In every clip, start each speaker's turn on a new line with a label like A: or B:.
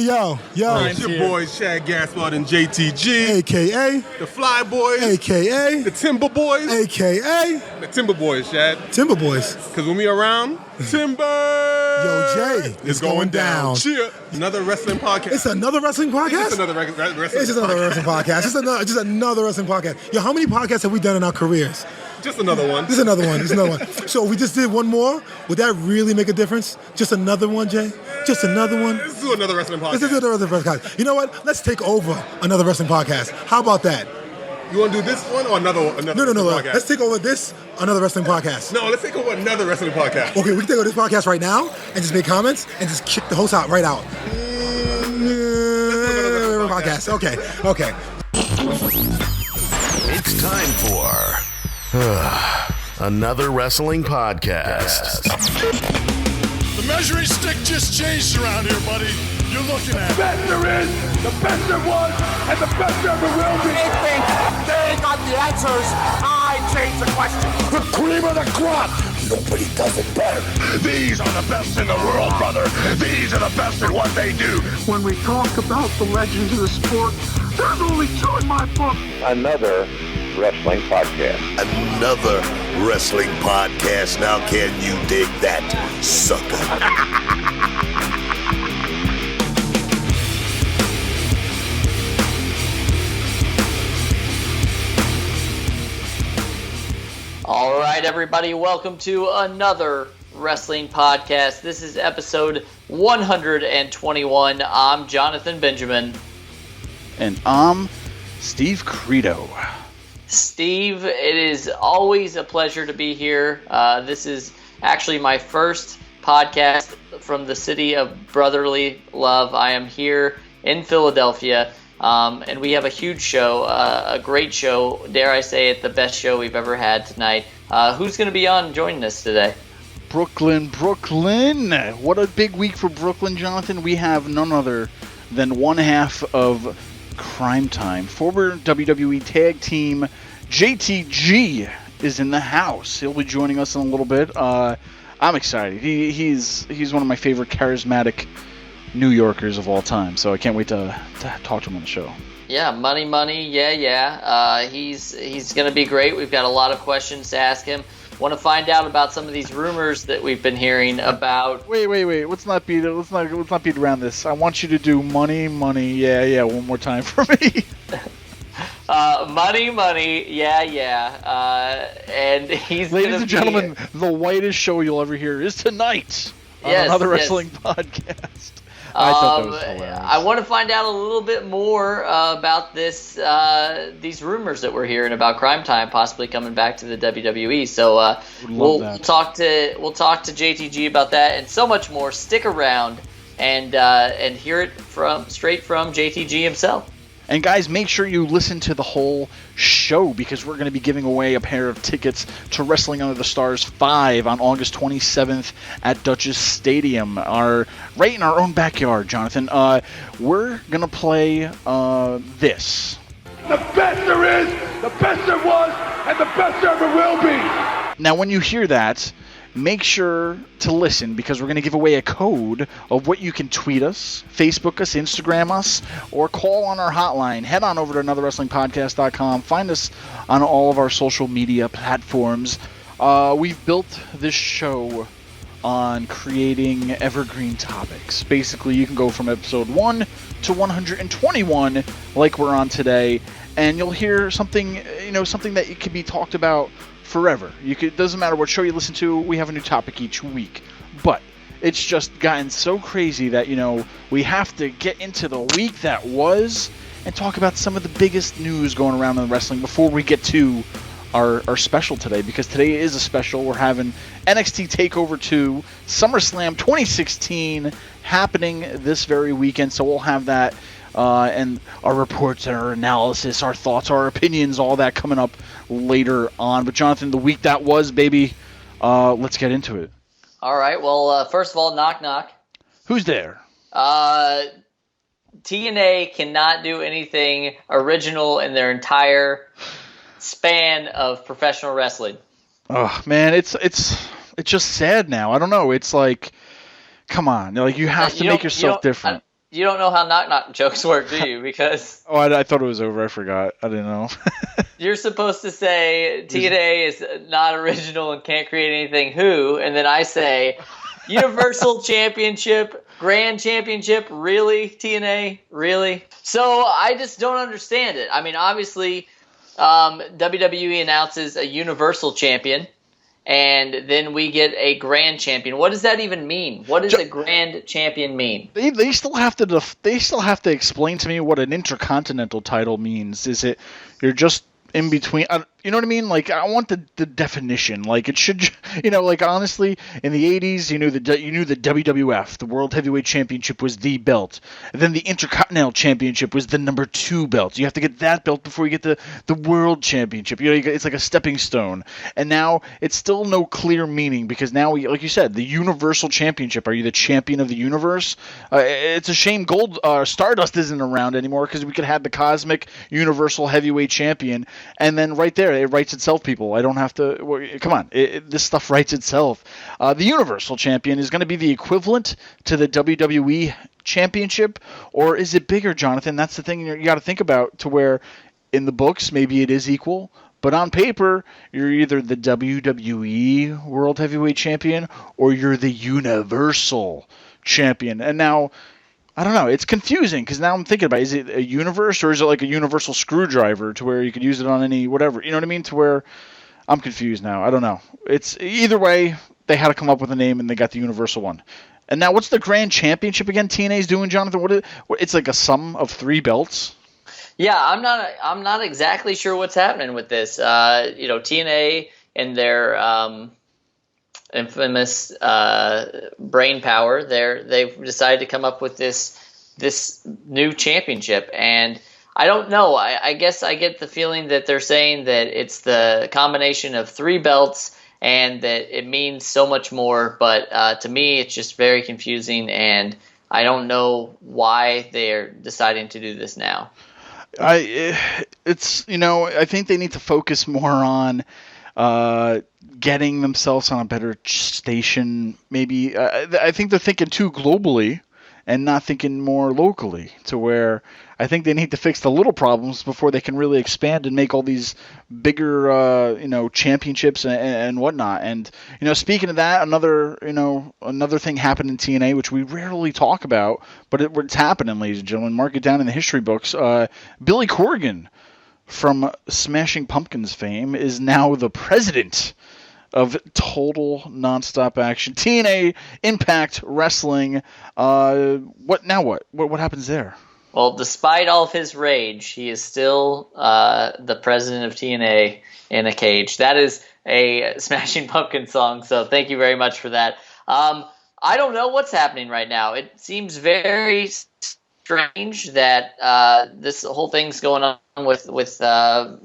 A: yo.
B: It's your boys, Shad Gaspard and JTG.
A: A.K.A.
B: The Fly Boys.
A: A.K.A.
B: The Timber Boys.
A: A.K.A.
B: The Timber Boys, Shad.
A: Timber Boys.
B: Because when we around, Timber.
A: Yo, Jay.
B: It's going down. Cheer. Another wrestling podcast.
A: It's another wrestling podcast?
B: It's just another wrestling podcast.
A: It's just another wrestling podcast. Just another wrestling podcast. Yo, how many podcasts have we done in our careers?
B: Just another one.
A: Just another one. So if we just did one more, would that really make a difference? Just another one, Jay? Just another one?
B: Let's do another wrestling podcast.
A: Let's do another wrestling podcast. You know what? Let's take over another wrestling podcast. How about that?
B: You want to do this one or another
A: No.
B: podcast?
A: Let's take over this, another wrestling podcast.
B: No, let's take over another wrestling podcast.
A: Okay, we can take over this podcast right now and just make comments and just kick the host out right out. Podcast. Okay.
C: It's time for another wrestling podcast.
D: The measuring stick just changed around here, buddy. You're looking at
E: the best there is, the best there was, and the best there ever will be.
F: They think they got the answers. I change the question.
E: The cream of the crop. Nobody does it better. These are the best in the world, brother. These are the best at what they do.
G: When we talk about the legends of the sport, there's only two in my book.
H: Another wrestling podcast.
C: Another wrestling podcast. Now can you dig that, sucker?
I: All right, everybody, welcome to another wrestling podcast. This is episode 121. I'm Jonathan Benjamin.
J: And I'm Steve Credo.
I: Steve, it is always a pleasure to be here. This is actually my first podcast from the city of brotherly love. I am here in Philadelphia. And we have a huge show, a great show, dare I say it, the best show we've ever had tonight. Who's going to be on joining us today?
J: Brooklyn. What a big week for Brooklyn, Jonathan. We have none other than one half of Cryme Tyme. Former WWE Tag Team JTG is in the house. He'll be joining us in a little bit. I'm excited. He's one of my favorite charismatic New Yorkers of all time, so I can't wait to talk to him on the show.
I: Yeah, money, yeah. He's going to be great. We've got a lot of questions to ask him. Want to find out about some of these rumors that we've been hearing about.
J: Wait. Let's not beat around this. I want you to do money, yeah. One more time for me.
I: Money, yeah. And he's
J: ladies and gentlemen, the whitest show you'll ever hear is tonight on another wrestling podcast. I thought that was hilarious.
I: I want to find out a little bit more about these rumors that we're hearing about Cryme Tyme possibly coming back to the WWE. So we'll talk to JTG about that and so much more. Stick around and hear it straight from JTG himself.
J: And guys, make sure you listen to the whole show because we're going to be giving away a pair of tickets to Wrestling Under the Stars 5 on August 27th at Dutchess Stadium, right in our own backyard, Jonathan. We're going to play this.
E: The best there is, the best there was, and the best there ever will be.
J: Now, when you hear that, make sure to listen because we're going to give away a code of what you can tweet us, Facebook us, Instagram us, or call on our hotline. Head on over to anotherwrestlingpodcast.com. Find us on all of our social media platforms. We've built this show on creating evergreen topics. Basically, you can go from episode 1 to 121 like we're on today, and you'll hear something that it can be talked about forever. It doesn't matter what show you listen to, we have a new topic each week. But it's just gotten so crazy that, we have to get into the week that was and talk about some of the biggest news going around in wrestling before we get to our special today, because today is a special. We're having NXT Takeover 2, SummerSlam 2016 happening this very weekend, so we'll have that and our reports and our analysis, our thoughts, our opinions, all that coming up later on. But Jonathan, the week that was, baby, let's get into it.
I: All right. Well, first of all, knock knock.
J: Who's there?
I: TNA cannot do anything original in their entire span of professional wrestling.
J: Oh man, it's just sad now. I don't know. It's like, come on, like you have to make yourself different.
I: you don't know how knock-knock jokes work, do you? Because
J: I thought it was over. I forgot. I didn't know.
I: you're supposed to say TNA is not original and can't create anything. Who? And then I say Universal Championship, Grand Championship. Really, TNA? Really? So I just don't understand it. I mean, obviously, WWE announces a Universal Champion. And then we get a Grand Champion. What does that even mean? What does a Grand Champion mean?
J: They still have to explain to me what an Intercontinental title means. Is it you're just in between? You know what I mean? Like, I want the definition. Like, it should, like, honestly, in the 80s, you knew the WWF, the World Heavyweight Championship, was the belt. And then the Intercontinental Championship was the number 2 belt. You have to get that belt before you get the World Championship. It's like a stepping stone. And now it's still no clear meaning, because now, like you said, the Universal Championship. Are you the champion of the universe? It's a shame Stardust isn't around anymore, because we could have the Cosmic Universal Heavyweight Champion, and then right there, it writes itself, people. I don't have to... come on. This stuff writes itself. The Universal Champion is going to be the equivalent to the WWE Championship, or is it bigger, Jonathan? That's the thing you got to think about, to where in the books, maybe it is equal, but on paper, you're either the WWE World Heavyweight Champion, or you're the Universal Champion. And now... I don't know. It's confusing, because now I'm thinking about, is it a universe, or is it like a universal screwdriver to where you could use it on any whatever? You know what I mean? To where I'm confused now. I don't know. It's either way, they had to come up with a name, and they got the universal one. And now, what's the Grand Championship again? TNA's doing, Jonathan? It's like a sum of 3 belts.
I: Yeah, I'm not exactly sure what's happening with this. TNA and their infamous brain power. They've decided to come up with this new championship, and I don't know. I guess I get the feeling that they're saying that it's the combination of 3 belts, and that it means so much more. But to me, it's just very confusing, and I don't know why they're deciding to do this now.
J: I think they need to focus more on getting themselves on a better station. Maybe I think they're thinking too globally and not thinking more locally, to where I think they need to fix the little problems before they can really expand and make all these bigger championships and whatnot. And speaking of that, another thing happened in TNA, which we rarely talk about, but it's happening, ladies and gentlemen. Mark it down in the history books. Billy Corgan from Smashing Pumpkins fame is now the president of Total Nonstop Action, TNA Impact Wrestling. What happens there?
I: Well, despite all of his rage, he is still the president of TNA in a cage. That is a Smashing Pumpkins song, so thank you very much for that. I don't know what's happening right now. It seems very strange that this whole thing's going on with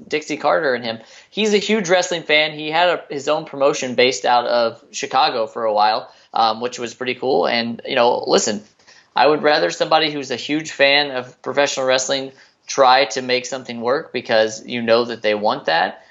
I: Dixie Carter and him. He's a huge wrestling fan. He had his own promotion based out of Chicago for a while, which was pretty cool. And, listen, I would rather somebody who's a huge fan of professional wrestling try to make something work because you know that they want that,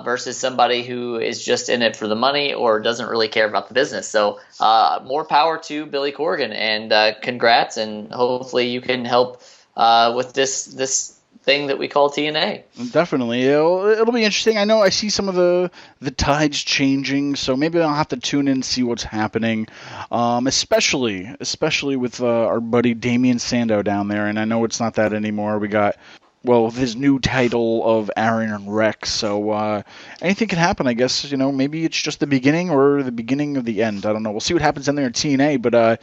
I: versus somebody who is just in it for the money or doesn't really care about the business. So more power to Billy Corgan, and congrats, and hopefully you can help with this thing that we call TNA.
J: Definitely. It'll be interesting. I know I see some of the tides changing, so maybe I'll have to tune in and see what's happening, especially with our buddy Damian Sandow down there. And I know it's not that anymore. We got, his new title of Aaron and Rex. So anything can happen, I guess. Maybe it's just the beginning or the beginning of the end. I don't know. We'll see what happens in there at TNA, but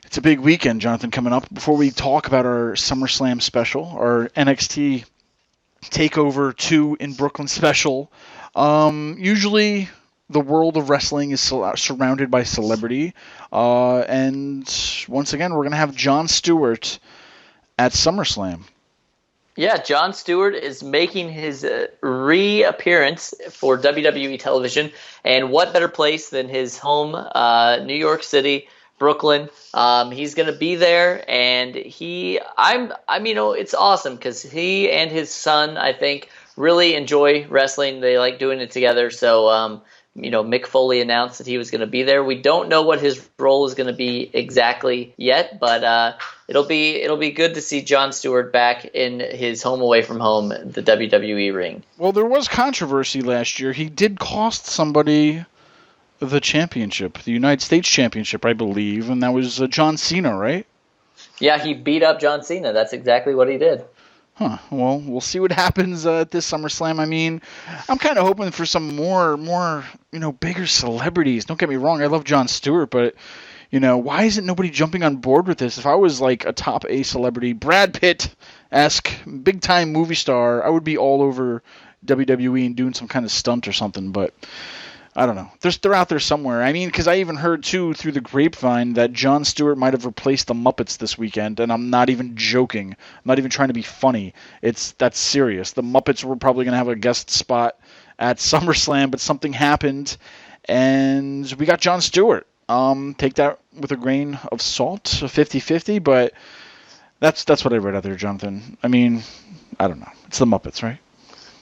J: it's a big weekend, Jonathan, coming up. Before we talk about our SummerSlam special, our NXT Takeover 2 in Brooklyn special, usually the world of wrestling is surrounded by celebrity. And once again, we're going to have Jon Stewart at SummerSlam.
I: Yeah, Jon Stewart is making his reappearance for WWE television. And what better place than his home, New York City, Brooklyn. He's going to be there, and it's awesome because he and his son, I think, really enjoy wrestling. They like doing it together. So Mick Foley announced that he was going to be there. We don't know what his role is going to be exactly yet, but it'll be good to see Jon Stewart back in his home away from home, the WWE ring.
J: Well, there was controversy last year. He did cost somebody the championship, the United States Championship, I believe, and that was John Cena, right?
I: Yeah, he beat up John Cena. That's exactly what he did.
J: Huh. Well, we'll see what happens at this SummerSlam. I mean, I'm kind of hoping for some more, bigger celebrities. Don't get me wrong. I love Jon Stewart, but, why isn't nobody jumping on board with this? If I was like a top A celebrity, Brad Pitt-esque, big-time movie star, I would be all over WWE and doing some kind of stunt or something, but I don't know. They're out there somewhere. I mean, because I even heard, too, through the grapevine that Jon Stewart might have replaced the Muppets this weekend, and I'm not even joking. I'm not even trying to be funny. That's serious. The Muppets were probably going to have a guest spot at SummerSlam, but something happened, and we got Jon Stewart. Take that with a grain of salt, a 50-50, but that's what I read out there, Jonathan. I mean, I don't know. It's the Muppets, right?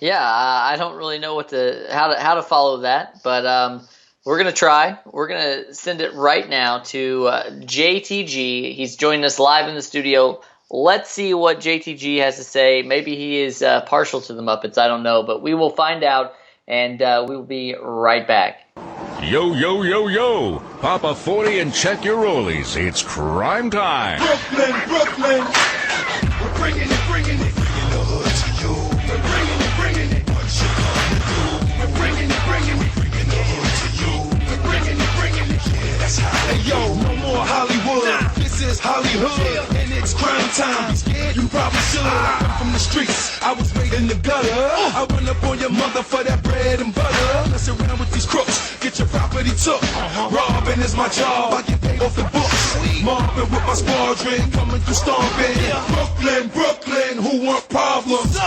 I: Yeah, I don't really know how to follow that, but we're gonna try. We're gonna send it right now to JTG. He's joining us live in the studio. Let's see what JTG has to say. Maybe he is partial to the Muppets. I don't know, but we will find out, and we will be right back.
K: Yo, yo, yo, yo. Pop a 40 and check your rollies. It's Cryme Tyme.
E: Brooklyn. We're bringing it. Bringing the hood to you. We're bringing it. What you gonna do? We're bringing it. Bringing the hood to you. We're bringing it. Yeah, that's how. Hey, yo, no more Hollywood. This is Hollywood, and it's Cryme Tyme. You probably should. I'm from the streets. I was raised in the gutter. I run up on your mother for that bread and butter. Mess around with these crooks. Get your property took. Robbing is my job. I get paid off the books. Mobbing with my squadron. Coming through stomping. Brooklyn. Who want problems?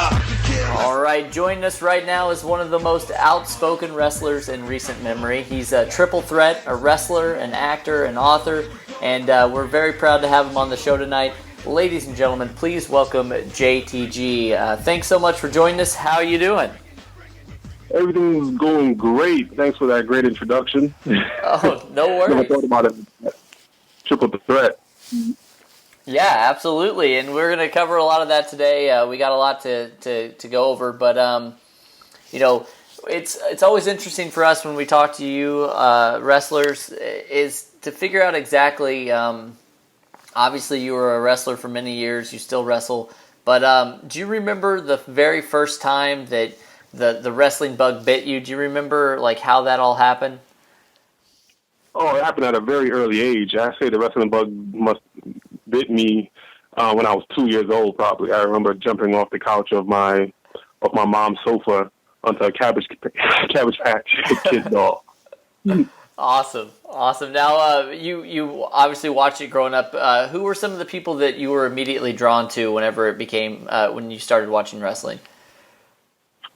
I: All right, joining us right now is one of the most outspoken wrestlers in recent memory. He's a triple threat, a wrestler, an actor, an author, and we're very proud to have him on the show tonight. Ladies and gentlemen, please welcome JTG. Thanks so much for joining us. How are you doing?
L: Everything's going great. Thanks for that great introduction.
I: Oh, no worries.
L: I thought about it. Triple threat.
I: Yeah, absolutely, and we're going to cover a lot of that today. We got a lot to go over, but it's always interesting for us when we talk to you wrestlers is to figure out exactly. Obviously, you were a wrestler for many years. You still wrestle, but do you remember the very first time that the wrestling bug bit you? Do you remember like how that all happened?
L: Oh, it happened at a very early age. I say the wrestling bug must bit me when I was 2 years old, probably. I remember jumping off the couch of my mom's sofa onto a Cabbage Patch Kid doll.
I: Awesome. Now, you obviously watched it growing up. Who were some of the people that you were immediately drawn to whenever it became when you started watching wrestling?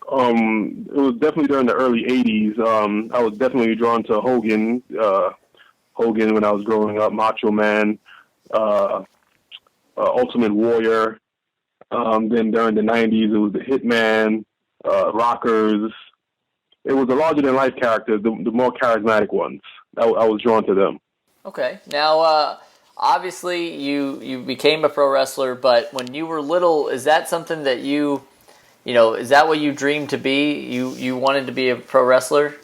L: It was definitely during the early 80s. I was definitely drawn to Hogan when I was growing up, Macho Man, Ultimate Warrior. Then during the 90s, it was the Hitman, Rockers. It was the larger-than-life characters, the more charismatic ones. I was drawn to them. Okay.
I: Now, obviously, you became a pro wrestler, but when you were little, is that something that is that what you dreamed to be? You wanted to be a pro wrestler?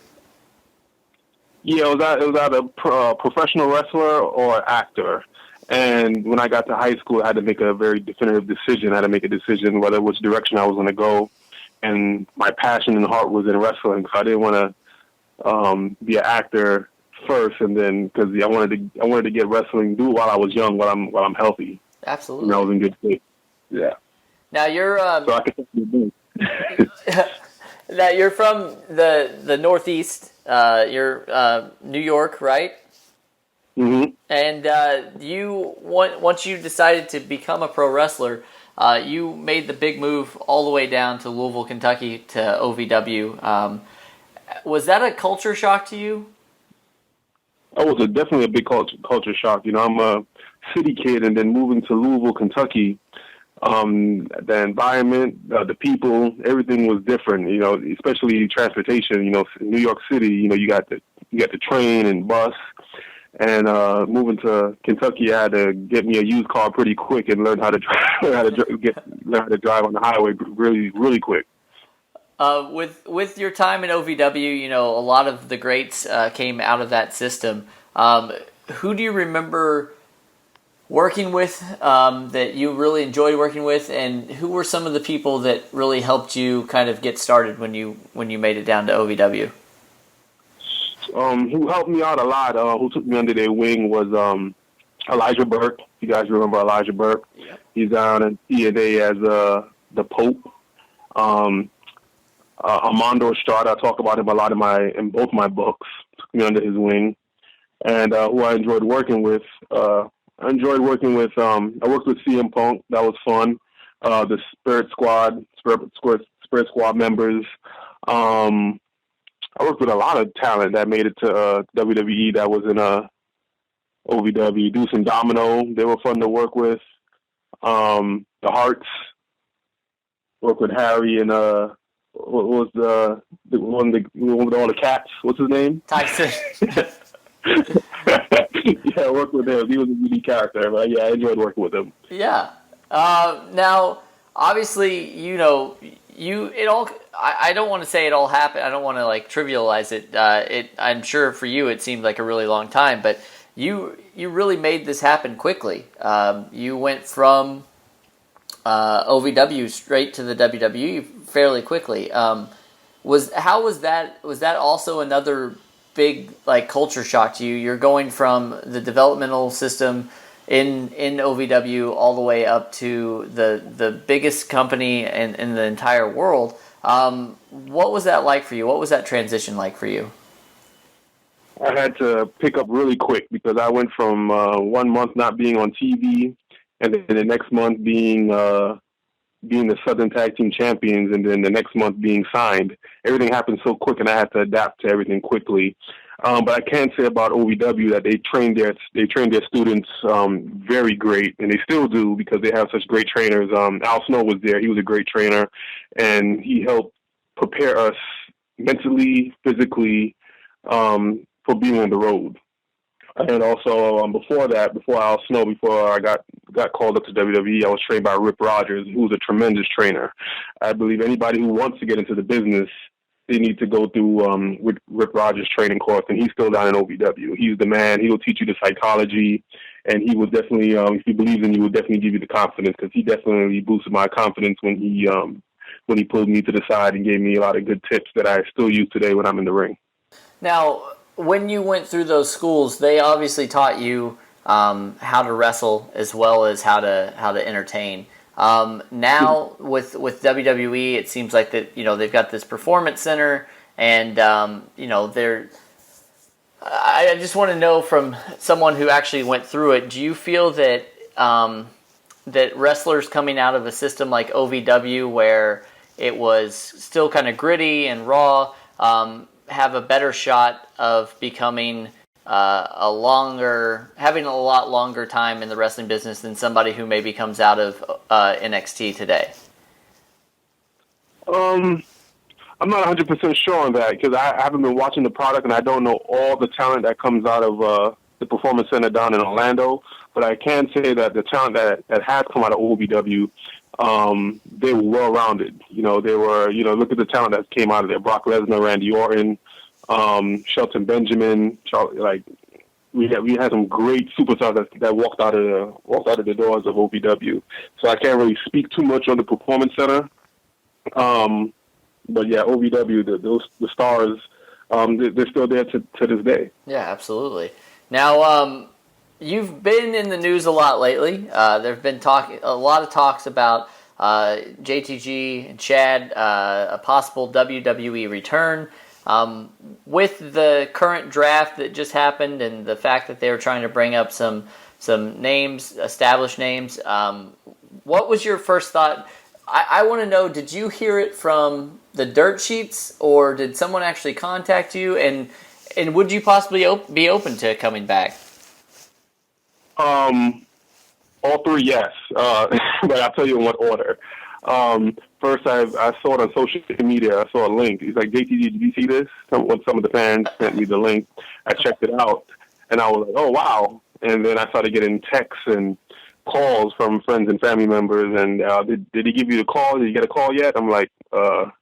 L: Yeah, it was either a professional wrestler or actor. And when I got to high school, I had to make a very definitive decision. I had to make a decision which direction I was going to go. And my passion and heart was in wrestling, so I didn't want to be an actor first, and then because I wanted to get wrestling, do it while I was young, while I'm healthy.
I: Absolutely.
L: And I was in good shape. Yeah.
I: Now you're
L: so I can do
I: now you're from the Northeast. You're New York, right?
L: Mm-hmm.
I: And once you decided to become a pro wrestler, you made the big move all the way down to Louisville, Kentucky to OVW. Was that a culture shock to you?
L: That was definitely a big culture shock. I'm a city kid, and then moving to Louisville, Kentucky, The environment, the people, everything was different. You know, especially transportation. You know, New York City. You know, you got the train and bus. And moving to Kentucky, I had to get me a used car pretty quick and learn how to drive, learn how to drive on the highway really, really quick.
I: With your time in OVW, you know, a lot of the greats came out of that system. Who do you remember working with that you really enjoyed working with, and who were some of the people that really helped you kind of get started when you made it down to OVW?
L: Who helped me out a lot, who took me under their wing was Elijah Burke. You guys remember Elijah Burke? Yep. He's down in TNA as the Pope. Armando Estrada, I talk about him a lot in both my books. Took me under his wing. And who I enjoyed working with, I worked with CM Punk. That was fun. The Spirit Squad members. I worked with a lot of talent that made it to WWE that was in OVW. Deuce and Domino, they were fun to work with. The Hearts. Worked with Harry and what was the one with all the cats? What's his name?
I: Tyson.
L: Yeah, I worked with him. He was a unique character, but yeah, I enjoyed working with him.
I: Yeah. Now, obviously, you know, I don't want to say it all happened. I don't want to like trivialize it. I'm sure for you it seemed like a really long time, but you really made this happen quickly. You went from OVW straight to the WWE fairly quickly. Was that also another big like culture shock to you? You're going from the developmental system in OVW all the way up to the biggest company in the entire world. What was that like for you? What was that transition like for you?
L: I had to pick up really quick because I went from 1 month not being on TV, and then the next month being the Southern Tag Team Champions, and then the next month being signed. Everything happened so quick, and I had to adapt to everything quickly. But I can say about OVW that they train their students very great, and they still do because they have such great trainers. Al Snow was there; he was a great trainer, and he helped prepare us mentally, physically for being on the road. And also before Al Snow, before I got called up to WWE, I was trained by Rip Rogers, who was a tremendous trainer. I believe anybody who wants to get into the business, they need to go through Rip Rogers' training course, and he's still down in OVW. He's the man. He will teach you the psychology, and he will definitely, if he believes in you, will definitely give you the confidence, because he definitely boosted my confidence when he pulled me to the side and gave me a lot of good tips that I still use today when I'm in the ring. Now,
I: when you went through those schools, they obviously taught you how to wrestle as well as how to entertain. Now with WWE, it seems like that they've got this performance center, and I just want to know from someone who actually went through it. Do you feel that that wrestlers coming out of a system like OVW, where it was still kind of gritty and raw, have a better shot of becoming having a lot longer time in the wrestling business than somebody who maybe comes out of NXT today?
L: I'm not 100% sure on that because I haven't been watching the product, and I don't know all the talent that comes out of the Performance Center down in Orlando. But I can say that the talent that has come out of OVW, they were well-rounded. They were, look at the talent that came out of there. Brock Lesnar, Randy Orton, Shelton Benjamin, we had some great superstars that walked out of the doors of OVW. So I can't really speak too much on the Performance Center. But yeah, OVW, the stars, they're still there to this day.
I: Yeah, absolutely. Now, you've been in the news a lot lately. There have been a lot of talks about JTG and Chad, a possible WWE return. With the current draft that just happened and the fact that they were trying to bring up some names, established names, what was your first thought? I want to know, did you hear it from the dirt sheets, or did someone actually contact you? And would you possibly be open to coming back?
L: All three, yes. But I'll tell you in what order. First, I saw it on social media. I saw a link. He's like, JTG, did you see this? Some of the fans sent me the link. I checked it out, and I was like, oh, wow. And then I started getting texts and calls from friends and family members. And did he give you the call? Did you get a call yet? I'm like,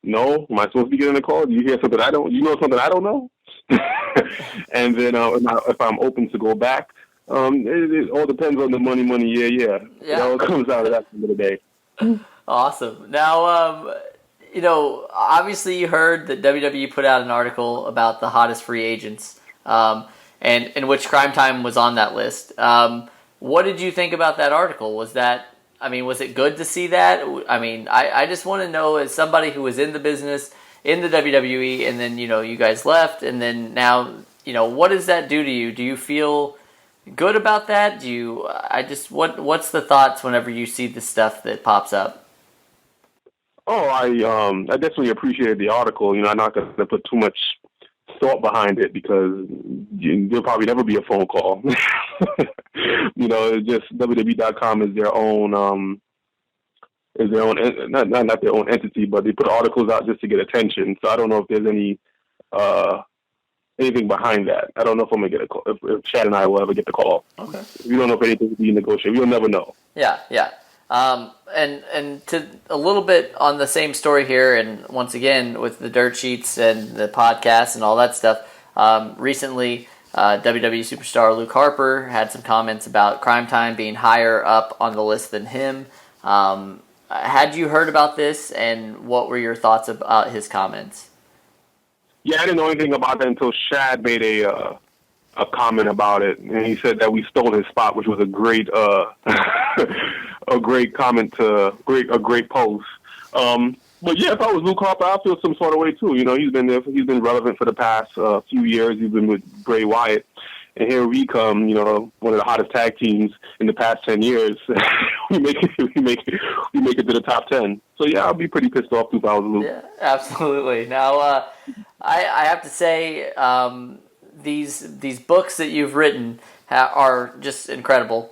L: no. Am I supposed to be getting a call? Do you hear something you know something I don't know? And then if I'm open to go back, it all depends on the money. Yeah. It all comes out of that at the end of the day.
I: Awesome. Now, obviously you heard that WWE put out an article about the hottest free agents, and in which Cryme Tyme was on that list. What did you think about that article? Was it good to see that? I mean, I just want to know, as somebody who was in the business, in the WWE, and then, you guys left, and then now, what does that do to you? Do you feel good about that? What's the thoughts whenever you see the stuff that pops up?
L: Oh, I definitely appreciated the article. I'm not going to put too much thought behind it because there'll probably never be a phone call. It's just WWE.com is their own, not their own entity, but they put articles out just to get attention. So I don't know if there's anything behind that. I don't know if I'm gonna get a call. If Chad and I will ever get the call. Okay. We don't know if anything will be negotiated. We'll never know.
I: Yeah. And to a little bit on the same story here, and once again with the dirt sheets and the podcast and all that stuff. Recently, WWE superstar Luke Harper had some comments about Cryme Tyme being higher up on the list than him. Had you heard about this, and what were your thoughts about his comments?
L: Yeah, I didn't know anything about that until Shad made a comment about it, and he said that we stole his spot, which was a great a great comment a great post. But yeah, if I was Luke Harper, I feel some sort of way too. He's been there. He's been relevant for the past few years. He's been with Bray Wyatt, and here we come. One of the hottest tag teams in the past 10 years. we make it to the top 10. So yeah, I'll be pretty pissed off too if I was Luke. Yeah,
I: absolutely. Now, I have to say, these books that you've written are just incredible.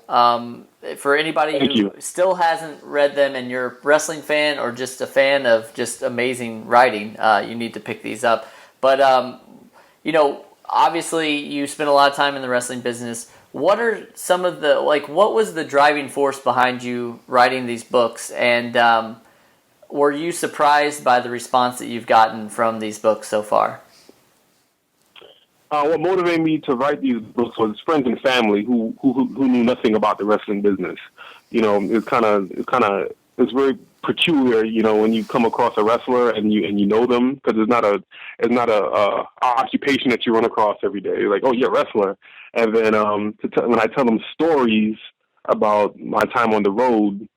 I: For anybody who still hasn't read them and you're a wrestling fan or just a fan of just amazing writing, you need to pick these up. But, obviously you spent a lot of time in the wrestling business. What are some of what was the driving force behind you writing these books? And were you surprised by the response that you've gotten from these books so far?
L: What motivated me to write these books was friends and family who knew nothing about the wrestling business. It's very peculiar, when you come across a wrestler and you know them, because it's not a occupation that you run across every day. You're like, oh, you're a wrestler, and then when I tell them stories about my time on the road,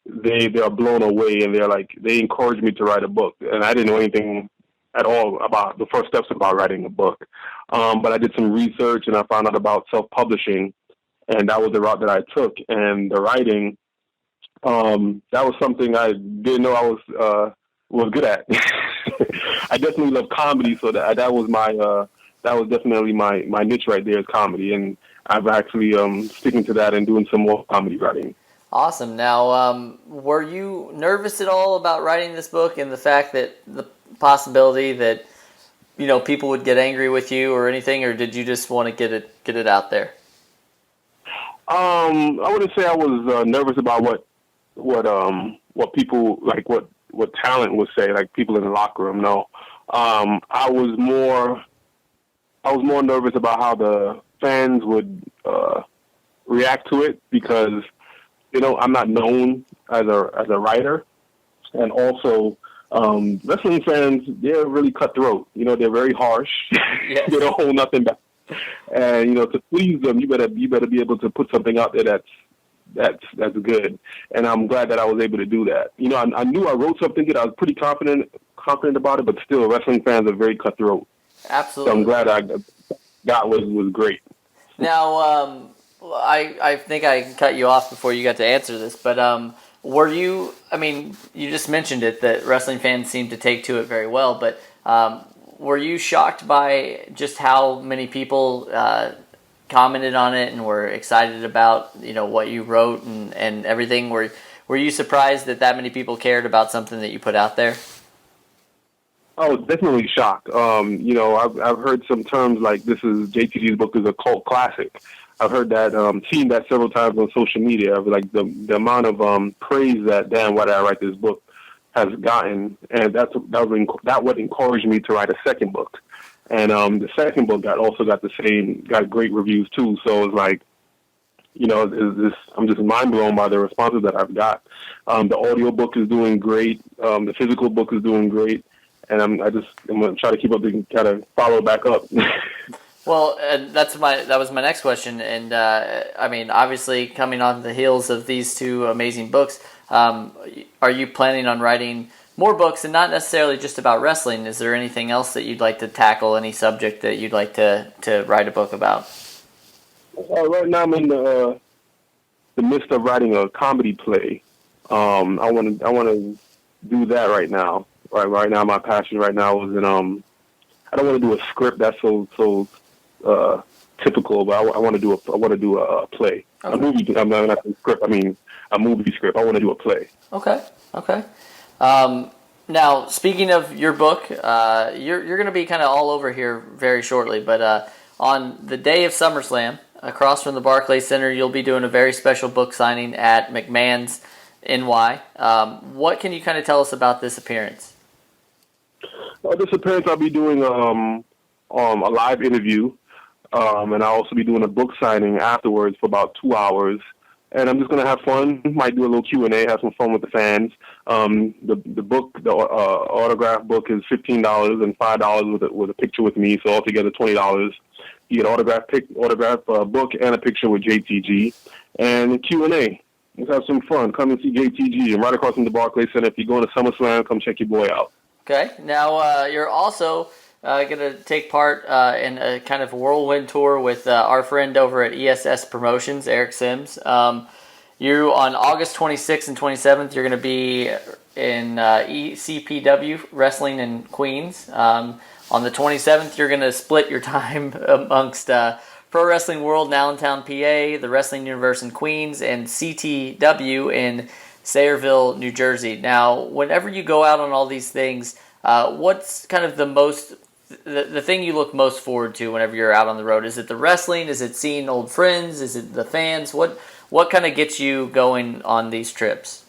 L: they are blown away, and they encourage me to write a book, and I didn't know anything at all about the first steps about writing a book. But I did some research and I found out about self-publishing, and that was the route that I took. And the writing, that was something I didn't know I was good at. I definitely love comedy, so that was definitely my niche right there is comedy, and I've actually sticking to that and doing some more comedy writing.
I: Awesome. Now, were you nervous at all about writing this book and the fact that the possibility that people would get angry with you or anything, or did you just want to get it out there?
L: I wouldn't say I was nervous about what people what talent would say, like people in the locker room. No, I was more nervous about how the fans would react to it, because I'm not known as a writer, and also wrestling fans, they're really cutthroat. They're very harsh. Yes. They don't hold nothing back. And to please them, you better be able to put something out there that's good. And I'm glad that I was able to do that. I knew I wrote something good. I was pretty confident about it, but still, wrestling fans are very cutthroat.
I: Absolutely.
L: So I'm glad I got what was great.
I: Now, I think I cut you off before you got to answer this, but were you, you just mentioned it, that wrestling fans seem to take to it very well, but were you shocked by just how many people commented on it and were excited about what you wrote and everything. Were you surprised that many people cared about something that you put out there?
L: I was definitely shocked. I've heard some terms like JTG's book is a cult classic. I've heard that, seen that several times on social media. Like the amount of praise that why did I write this book has gotten, and that what encouraged me to write a second book. And the second book got great reviews too. So it's like, I'm just mind blown by the responses that I've got. The audio book is doing great. The physical book is doing great. And I'm going to try to keep up and kind of follow back up.
I: Well, that was my next question. And obviously coming on the heels of these two amazing books, are you planning on writing more books, and not necessarily just about wrestling? Is there anything else that you'd like to tackle, any subject that you'd like to write a book about?
L: Right now I'm in the midst of writing a comedy play. I want to do that right now. Right now, my passion right now is in I don't want to do a script that's so typical, but I want to do a play, okay. A movie. I'm not a script. I mean a movie script. I want to do a play.
I: Okay. Now, speaking of your book, you're going to be kind of all over here very shortly, but on the day of SummerSlam, across from the Barclays Center, you'll be doing a very special book signing at McMahon's NY. What can you kind of tell us about this appearance?
L: This appearance, I'll be doing a live interview, and I'll also be doing a book signing afterwards for about 2 hours. And I'm just going to have fun. Might do a little Q&A, have some fun with the fans. The autograph book is $15 and $5 with a picture with me, so altogether $20. You get an autograph book and a picture with JTG, and Q&A. Let's have some fun. Come and see JTG. And right across from the Barclays Center. If you're going to SummerSlam, come check your boy out. Okay. Now,
I: you're also going to take part in a kind of whirlwind tour with our friend over at ESS Promotions, Eric Sims. You, on August 26th and 27th, you're going to be in ECPW Wrestling in Queens. On the 27th, you're going to split your time amongst Pro Wrestling World in Allentown, PA, the Wrestling Universe in Queens, and CTW in Sayreville, New Jersey. Now, whenever you go out on all these things, what's kind of the thing you look most forward to whenever you're out on the road? Is it the wrestling? Is it seeing old friends? Is it the fans? What kind of gets you going on these trips?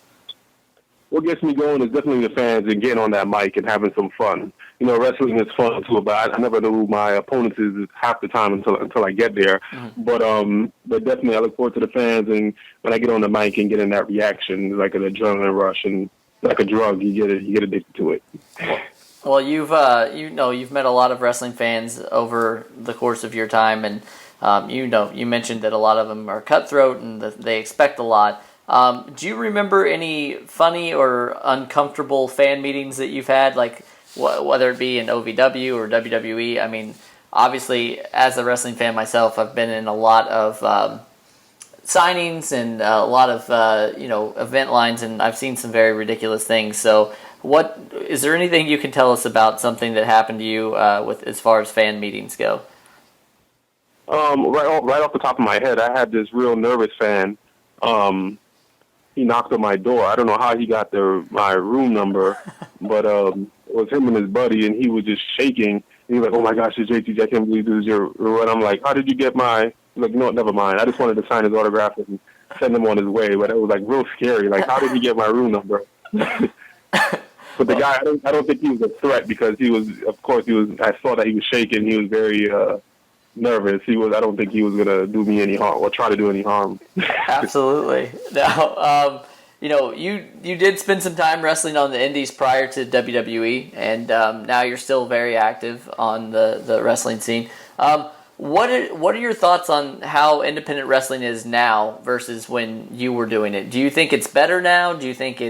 L: What gets me going is definitely the fans and getting on that mic and having some fun. Wrestling is fun too, but I never know who my opponent is half the time until I get there. Mm-hmm. But definitely I look forward to the fans, and when I get on the mic and get in that reaction, like an adrenaline rush, and like a drug, you get addicted to it.
I: Well, you've met a lot of wrestling fans over the course of your time, and you mentioned that a lot of them are cutthroat and they expect a lot. Do you remember any funny or uncomfortable fan meetings that you've had, like whether it be in OVW or WWE? I mean, obviously, as a wrestling fan myself, I've been in a lot of signings and a lot of event lines, and I've seen some very ridiculous things. So, is there anything you can tell us about something that happened to you with as far as fan meetings go?
L: Right off the top of my head, I had this real nervous fan. He knocked on my door. I don't know how he got my room number, but it was him and his buddy, and he was just shaking. And he was like, "Oh my gosh, it's JTG! I can't believe this is your room." And I'm like, "How did you get my?" He's like, "No, never mind. I just wanted to sign his autograph and send him on his way." But it was like real scary. Like, how did he get my room number? But the guy, I don't think he was a threat, because he was. I saw that he was shaking. He was very nervous. I don't think he was gonna do me any harm or try to do any harm.
I: Absolutely. Now, you did spend some time wrestling on the Indies prior to WWE, and now you're still very active on the wrestling scene. What are your thoughts on how independent wrestling is now versus when you were doing it? Do you think it's better now? Do you think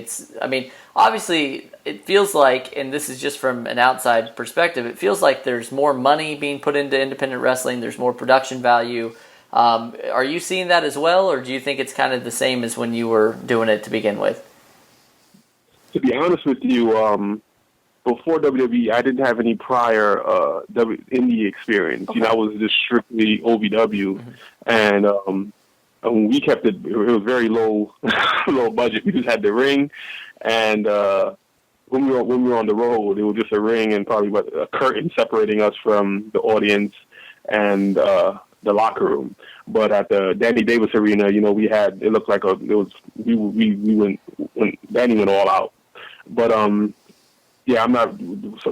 I: obviously it feels like, and this is just from an outside perspective, it feels like there's more money being put into independent wrestling, there's more production value. Are you seeing that as well, or do you think it's kind of the same as when you were doing it to begin with?
L: To be honest with you, before WWE, I didn't have any prior indie experience.
I: Okay.
L: You know, I was just strictly OVW, and we kept it. It was very low, low budget. We just had the ring, and when we were on the road, it was just a ring and probably a curtain separating us from the audience and the locker room. But at the Danny Davis Arena, you know, it looked like we went when Danny went all out. But yeah, I'm not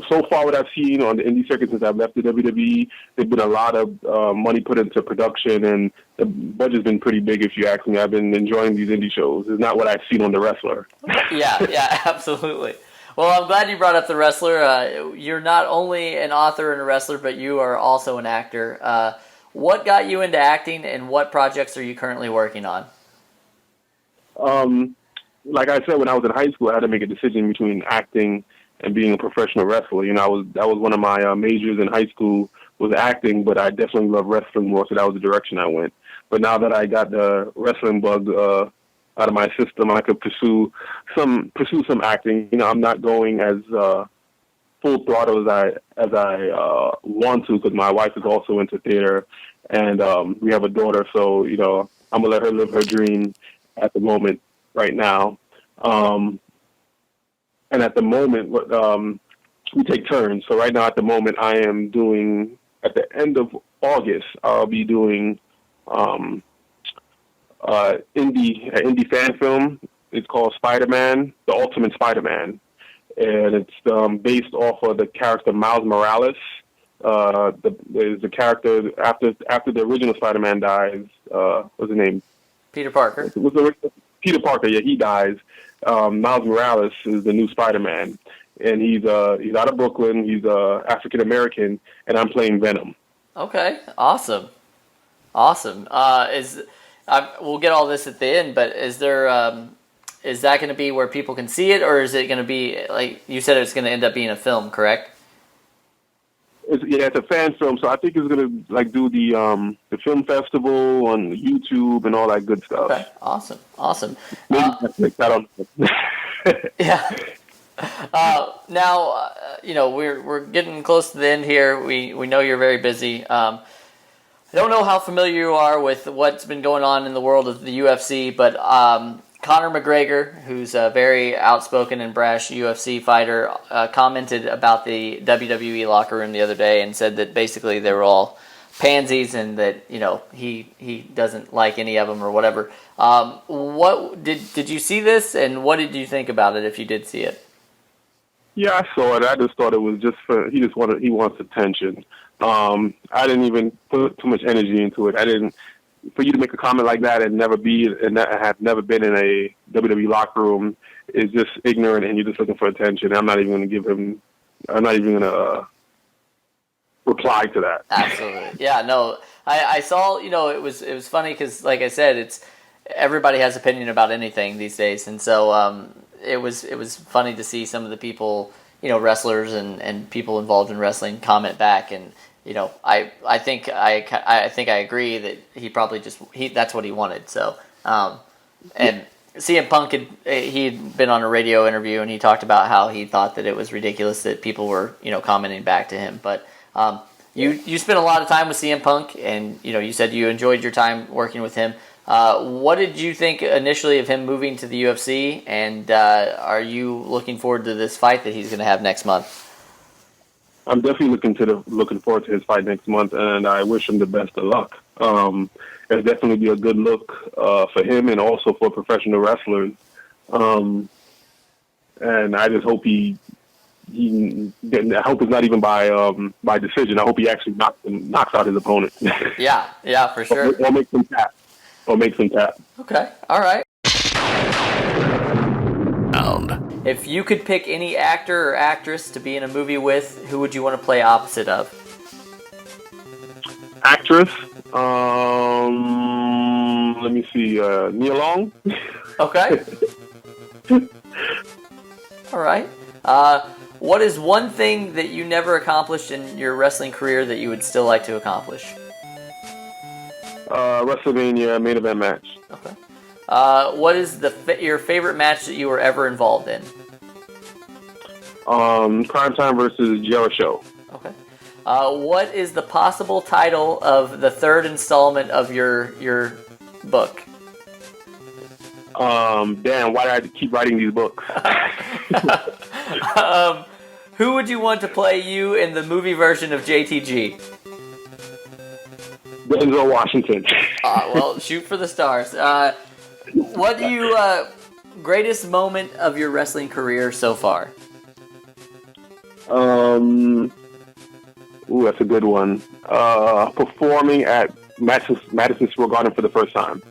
L: so far what I've seen on the indie circuit since I've left the WWE. There's been a lot of money put into production, and the budget's been pretty big. If you ask me, I've been enjoying these indie shows. It's not what I've seen on The Wrestler.
I: Yeah, absolutely. Well, I'm glad you brought up The Wrestler. You're not only an author and a wrestler, but you are also an actor. What got you into acting, and what projects are you currently working on?
L: Like I said, when I was in high school, I had to make a decision between acting and being a professional wrestler. You know, that was one of my majors in high school was acting, but I definitely love wrestling more, so that was the direction I went. But now that I got the wrestling bug out of my system, I could pursue some acting. You know, I'm not going as full throttle as I want to, because my wife is also into theater, and we have a daughter, so you know, I'm gonna let her live her dream at the moment right now. And at the moment, we take turns. So right now, at the moment, I am doing, at the end of August, I'll be doing indie fan film. It's called Spider-Man, The Ultimate Spider-Man. And it's based off of the character Miles Morales. The character, after the original Spider-Man dies, what's his name?
I: Peter Parker.
L: Peter Parker, yeah, he dies. Miles Morales is the new Spider-Man, and he's out of Brooklyn. He's African American, and I'm playing Venom.
I: Okay, awesome. We'll get all this at the end, but is that going to be where people can see it, or is it going to be, like you said, it's going to end up being a film, correct?
L: It's a fan film, so I think it's going to do the film festival on YouTube and all that good stuff.
I: Okay, awesome.
L: Maybe Netflix, I don't know.
I: Yeah. Now, you know, we're getting close to the end here. We know you're very busy. I don't know how familiar you are with what's been going on in the world of the UFC, but Conor McGregor, who's a very outspoken and brash UFC fighter, commented about the WWE locker room the other day and said that basically they were all pansies and that, you know, he doesn't like any of them or whatever. What did you see this, and what did you think about it if you did see it?
L: Yeah, I saw it. I just thought it was just he wants attention. I didn't even put too much energy into it. For you to make a comment like that and have never been in a WWE locker room is just ignorant, and you're just looking for attention. I'm not even going to reply to that.
I: Absolutely. Yeah, no, I saw, you know, it was funny because, like I said, everybody has opinion about anything these days, and so it was funny to see some of the people, you know, wrestlers and people involved in wrestling comment back, and you know, I think I agree that he probably that's what he wanted. So, and CM Punk he'd been on a radio interview and he talked about how he thought that it was ridiculous that people were, you know, commenting back to him. But you spent a lot of time with CM Punk, and you know, you said you enjoyed your time working with him. What did you think initially of him moving to the UFC, and are you looking forward to this fight that he's going to have next month?
L: I'm definitely looking forward to his fight next month, and I wish him the best of luck. It'll definitely be a good look for him and also for professional wrestlers. And I just hope I hope it's not even by decision. I hope he actually knocks out his opponent.
I: Yeah, for sure.
L: Or makes him tap.
I: Okay, all right. If you could pick any actor or actress to be in a movie with, who would you want to play opposite of?
L: Actress? Let me see. Nia Long?
I: Okay. All right. What is one thing that you never accomplished in your wrestling career that you would still like to accomplish?
L: WrestleMania main event match.
I: Okay. What is your favorite match that you were ever involved in?
L: Cryme Tyme versus Jericho.
I: Okay. What is the possible title of the third installment of your book?
L: Damn, why do I keep writing these books?
I: Who would you want to play you in the movie version of JTG?
L: Denzel Washington.
I: Well, shoot for the stars. What do you greatest moment of your wrestling career so far?
L: Ooh, that's a good one. Performing at Madison Square Garden for the first time.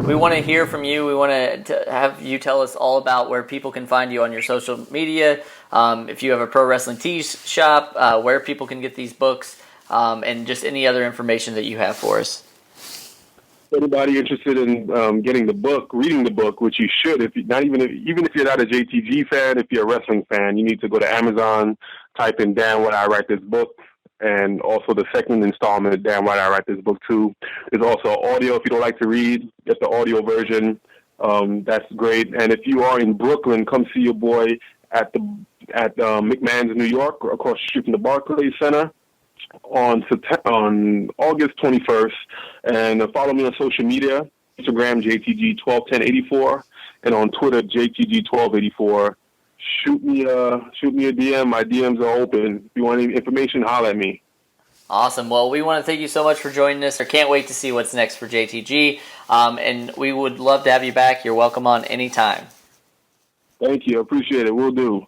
I: We want to hear from you. We want to have you tell us all about where people can find you on your social media. If you have a pro wrestling tees shop, where people can get these books, and just any other information that you have for us.
L: Anybody interested in getting the book, reading the book, which you should, if you, not even if you're not a JTG fan, if you're a wrestling fan, you need to go to Amazon, type in "Dan, Why I Write This Book," and also the second installment, "Dan, Why I Write This Book Too." There's also audio if you don't like to read, get the audio version. That's great. And if you are in Brooklyn, come see your boy at McMahon's, New York, across the street from the Barclays Center, on August 21st, and follow me on social media, Instagram JTG121084, and on Twitter JTG1284. Shoot me a DM. My DMs are open. If you want any information, holler at me.
I: Awesome. Well, we want to thank you so much for joining us. I can't wait to see what's next for JTG, and we would love to have you back. You're welcome on anytime.
L: Thank you. Appreciate it. Will do.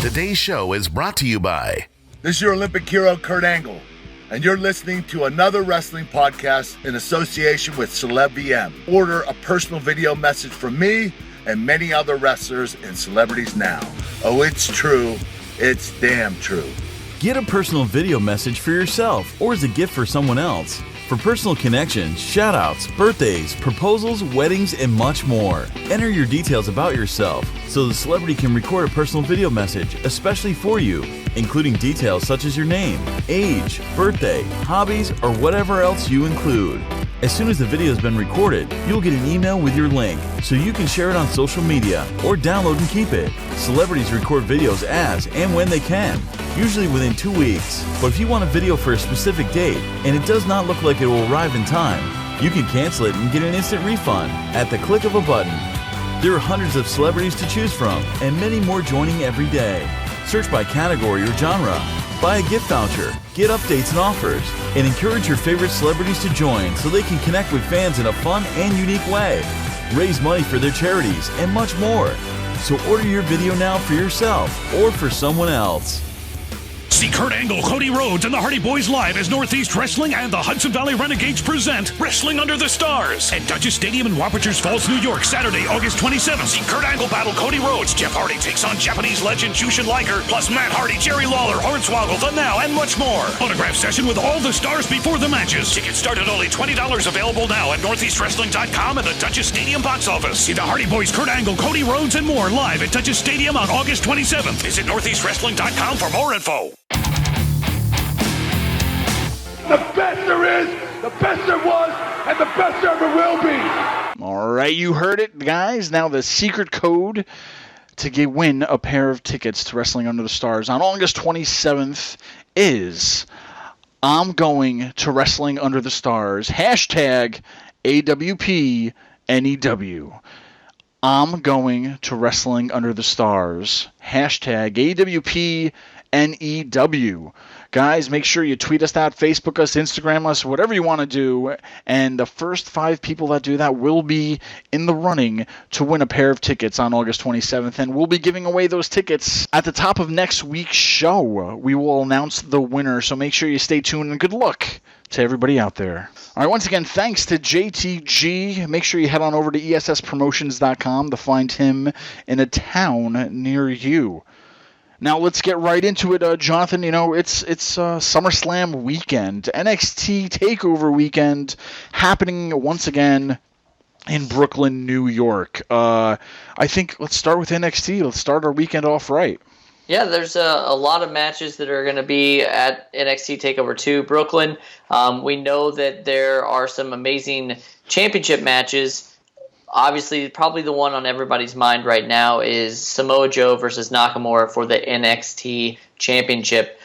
C: Today's show is brought to you by...
D: This is your Olympic hero, Kurt Angle, and you're listening to another wrestling podcast in association with Celeb VM. Order a personal video message from me and many other wrestlers and celebrities now. Oh, it's true. It's damn true.
M: Get a personal video message for yourself or as a gift for someone else. For personal connections, shout-outs, birthdays, proposals, weddings, and much more. Enter your details about yourself so the celebrity can record a personal video message especially for you, including details such as your name, age, birthday, hobbies, or whatever else you include. As soon as the video has been recorded, you'll get an email with your link so you can share it on social media or download and keep it. Celebrities record videos as and when they can, usually within 2 weeks. But if you want a video for a specific date and it does not look like it will arrive in time, you can cancel it and get an instant refund at the click of a button. There are hundreds of celebrities to choose from and many more joining every day. Search by category or genre. Buy a gift voucher, get updates and offers, and encourage your favorite celebrities to join so they can connect with fans in a fun and unique way. Raise money for their charities and much more. So order your video now for yourself or for someone else.
N: See Kurt Angle, Cody Rhodes, and the Hardy Boys live as Northeast Wrestling and the Hudson Valley Renegades present Wrestling Under the Stars at Dutchess Stadium in Wappingers Falls, New York, Saturday, August 27th. See Kurt Angle battle Cody Rhodes. Jeff Hardy takes on Japanese legend Jushin Liger, plus Matt Hardy, Jerry Lawler, Hornswoggle, The Now, and much more. Autograph session with all the stars before the matches. Tickets start at only $20, available now at NortheastWrestling.com and the Dutchess Stadium box office. See the Hardy Boys, Kurt Angle, Cody Rhodes, and more live at Dutchess Stadium on August 27th. Visit NortheastWrestling.com for more info.
E: The best there is, the best there was, and the best there ever will be.
J: All right, you heard it, guys. Now the secret code to win a pair of tickets to Wrestling Under the Stars on August 27th is I'm going to Wrestling Under the Stars. Hashtag AWP NEW. I'm going to Wrestling Under the Stars. Hashtag AWP NEW. Guys, make sure you tweet us that, Facebook us, Instagram us, whatever you want to do. And the first 5 people that do that will be in the running to win a pair of tickets on August 27th. And we'll be giving away those tickets at the top of next week's show. We will announce the winner, so make sure you stay tuned and good luck to everybody out there. All right, once again, thanks to JTG. Make sure you head on over to ESSpromotions.com to find him in a town near you. Now let's get right into it, Jonathan. You know, it's SummerSlam weekend, NXT Takeover weekend, happening once again in Brooklyn, New York. I think let's start with NXT. Let's start our weekend off right.
I: Yeah, there's a lot of matches that are going to be at NXT Takeover 2 Brooklyn. We know that there are some amazing championship matches obviously, probably the one on everybody's mind right now is Samoa Joe versus Nakamura for the NXT Championship.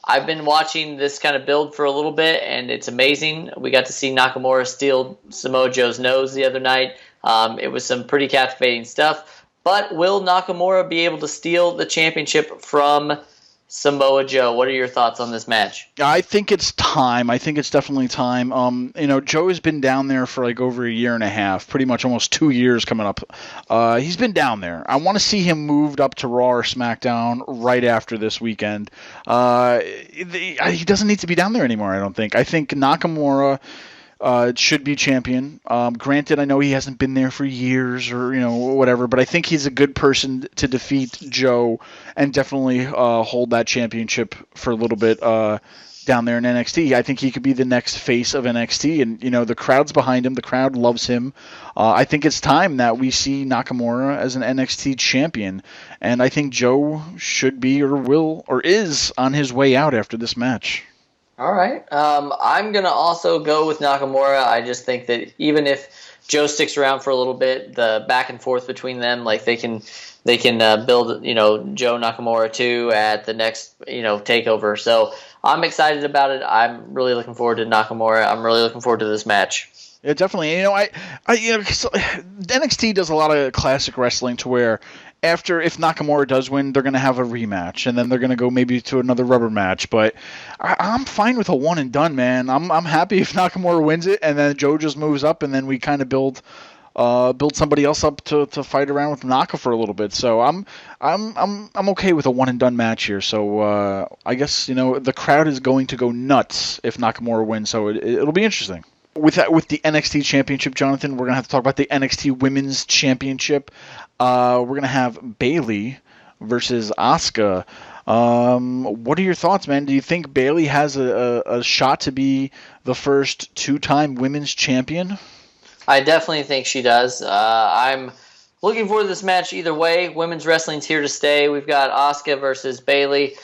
I: I've been watching this kind of build for a little bit, and it's amazing. We got to see Nakamura steal Samoa Joe's nose the other night. It was some pretty captivating stuff. But will Nakamura be able to steal the championship from Samoa Joe? What are your thoughts on this match?
J: I think it's time. I think it's definitely time. Joe has been down there for like over a year and a half, pretty much almost 2 years coming up. He's been down there. I want to see him moved up to Raw or SmackDown right after this weekend. He doesn't need to be down there anymore, I don't think. I think Nakamura should be champion. Granted, I know he hasn't been there for years or whatever, but I think he's a good person to defeat Joe and definitely hold that championship for a little bit down there in NXT. I think he could be the next face of NXT, and the crowd's behind him. The crowd loves him. I think it's time that we see Nakamura as an NXT champion, and I think Joe should be or will or is on his way out after this match.
I: All right. I'm going to also go with Nakamura. I just think that even if Joe sticks around for a little bit, the back and forth between them, like they can build, Joe Nakamura 2 at the next, takeover. So I'm excited about it. I'm really looking forward to Nakamura. I'm really looking forward to this match.
J: Yeah, definitely. NXT does a lot of classic wrestling to where if Nakamura does win, they're going to have a rematch, and then they're going to go maybe to another rubber match. But I'm fine with a one and done, man. I'm happy if Nakamura wins it, and then Joe just moves up, and then we kind of build somebody else up to fight around with Naka for a little bit. So I'm okay with a one and done match here. So I guess the crowd is going to go nuts if Nakamura wins. So it'll be interesting. With the NXT Championship, Jonathan, we're going to have to talk about the NXT Women's Championship. We're going to have Bayley versus Asuka. What are your thoughts, man? Do you think Bayley has a shot to be the first two-time women's champion?
I: I definitely think she does. I'm looking forward to this match either way. Women's wrestling's here to stay. We've got Asuka versus Bayley.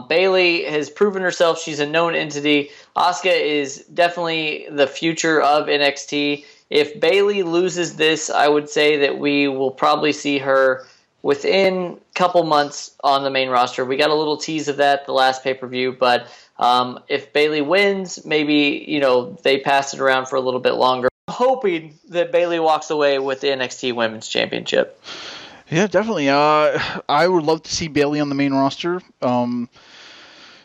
I: Bayley has proven herself. She's a known entity. Asuka is definitely the future of NXT. If Bayley loses this, I would say that we will probably see her within a couple months on the main roster. We got a little tease of that the last pay-per-view, but if Bayley wins, maybe they pass it around for a little bit longer. I'm hoping that Bayley walks away with the NXT Women's Championship.
J: Yeah, definitely. I would love to see Bayley on the main roster.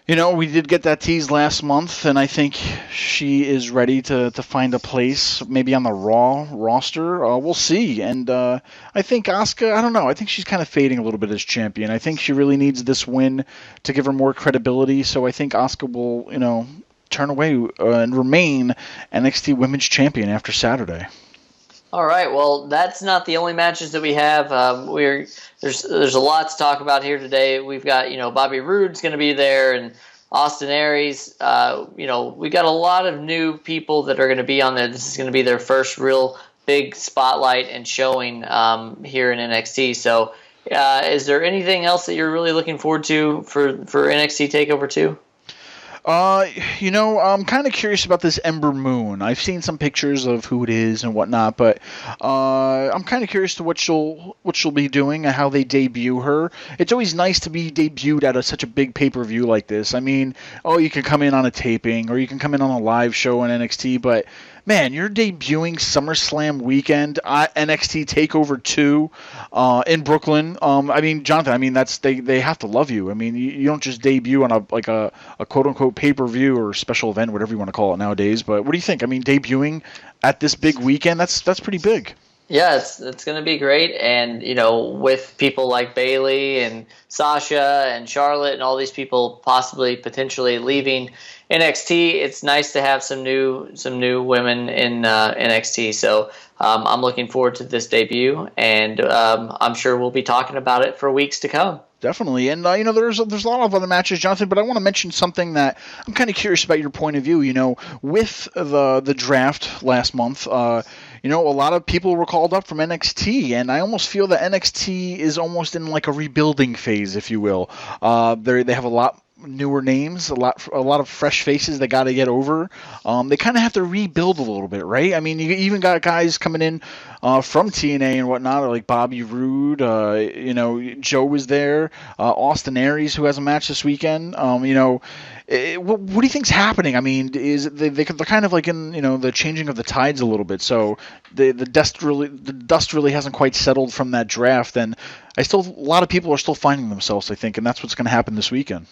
J: We did get that tease last month, and I think she is ready to find a place, maybe on the Raw roster. We'll see. And I think Asuka, I don't know. I think she's kind of fading a little bit as champion. I think she really needs this win to give her more credibility. So I think Asuka will, turn away and remain NXT Women's Champion after Saturday.
I: All right, well, that's not the only matches that we have. There's a lot to talk about here today. We've got Bobby Roode's going to be there, and Austin Aries. We got a lot of new people that are going to be on there. This is going to be their first real big spotlight and showing here in NXT. So, is there anything else that you're really looking forward to for NXT Takeover 2?
J: I'm kind of curious about this Ember Moon. I've seen some pictures of who it is and whatnot, but I'm kind of curious to what she'll be doing and how they debut her. It's always nice to be debuted at such a big pay-per-view like this. I mean, you can come in on a taping or you can come in on a live show on NXT, but man, you're debuting SummerSlam weekend, NXT Takeover 2 in Brooklyn. Jonathan, they have to love you. I mean, you don't just debut on a quote-unquote pay-per-view or special event, whatever you want to call it nowadays. But what do you think? I mean, debuting at this big weekend, that's pretty big.
I: Yeah, it's going to be great. And, with people like Bayley and Sasha and Charlotte and all these people potentially leaving NXT, it's nice to have some new women in NXT. So I'm looking forward to this debut, and I'm sure we'll be talking about it for weeks to come.
J: Definitely. And, there's a lot of other matches, Jonathan, but I want to mention something that I'm kind of curious about your point of view. With the draft last month, a lot of people were called up from NXT, and I almost feel that NXT is almost in like a rebuilding phase, if you will. They have a lot newer names, a lot of fresh faces that got to get over. They kind of have to rebuild a little bit, right? I mean, you even got guys coming in from TNA and whatnot, like Bobby Roode. Joe was there. Austin Aries, who has a match this weekend. What do you think's happening? I mean, they're kind of like in the changing of the tides a little bit. So the dust really hasn't quite settled from that draft, and a lot of people are still finding themselves, I think, and that's what's going to happen this weekend.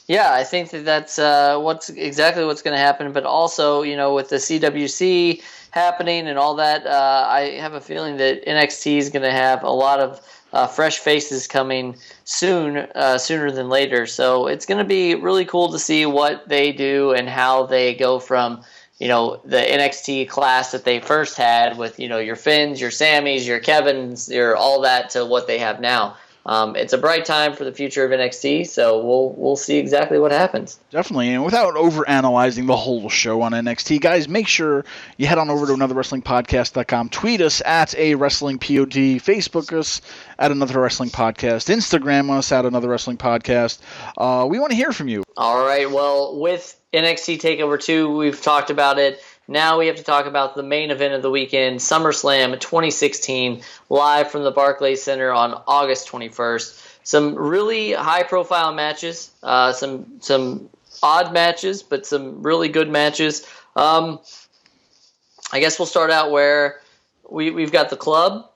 I: Yeah, I think that's what's going to happen. But also, with the CWC happening and all that, I have a feeling that NXT is going to have a lot of fresh faces coming soon, sooner than later. So it's going to be really cool to see what they do and how they go from the NXT class that they first had with your Finns, your Sammys, your Kevins, your all that to what they have now. It's a bright time for the future of NXT, so we'll see exactly what happens.
J: Definitely, and without overanalyzing the whole show on NXT, guys, make sure you head on over to anotherwrestlingpodcast.com, tweet us at @AWrestlingPod, Facebook us at Another Wrestling Podcast, Instagram us at Another Wrestling Podcast. We want to hear from you.
I: All right, well, with NXT Takeover 2, we've talked about it. Now we have to talk about the main event of the weekend, SummerSlam 2016, live from the Barclays Center on August 21st. Some really high-profile matches, some odd matches, but some really good matches. I guess we'll start out where we've got the Club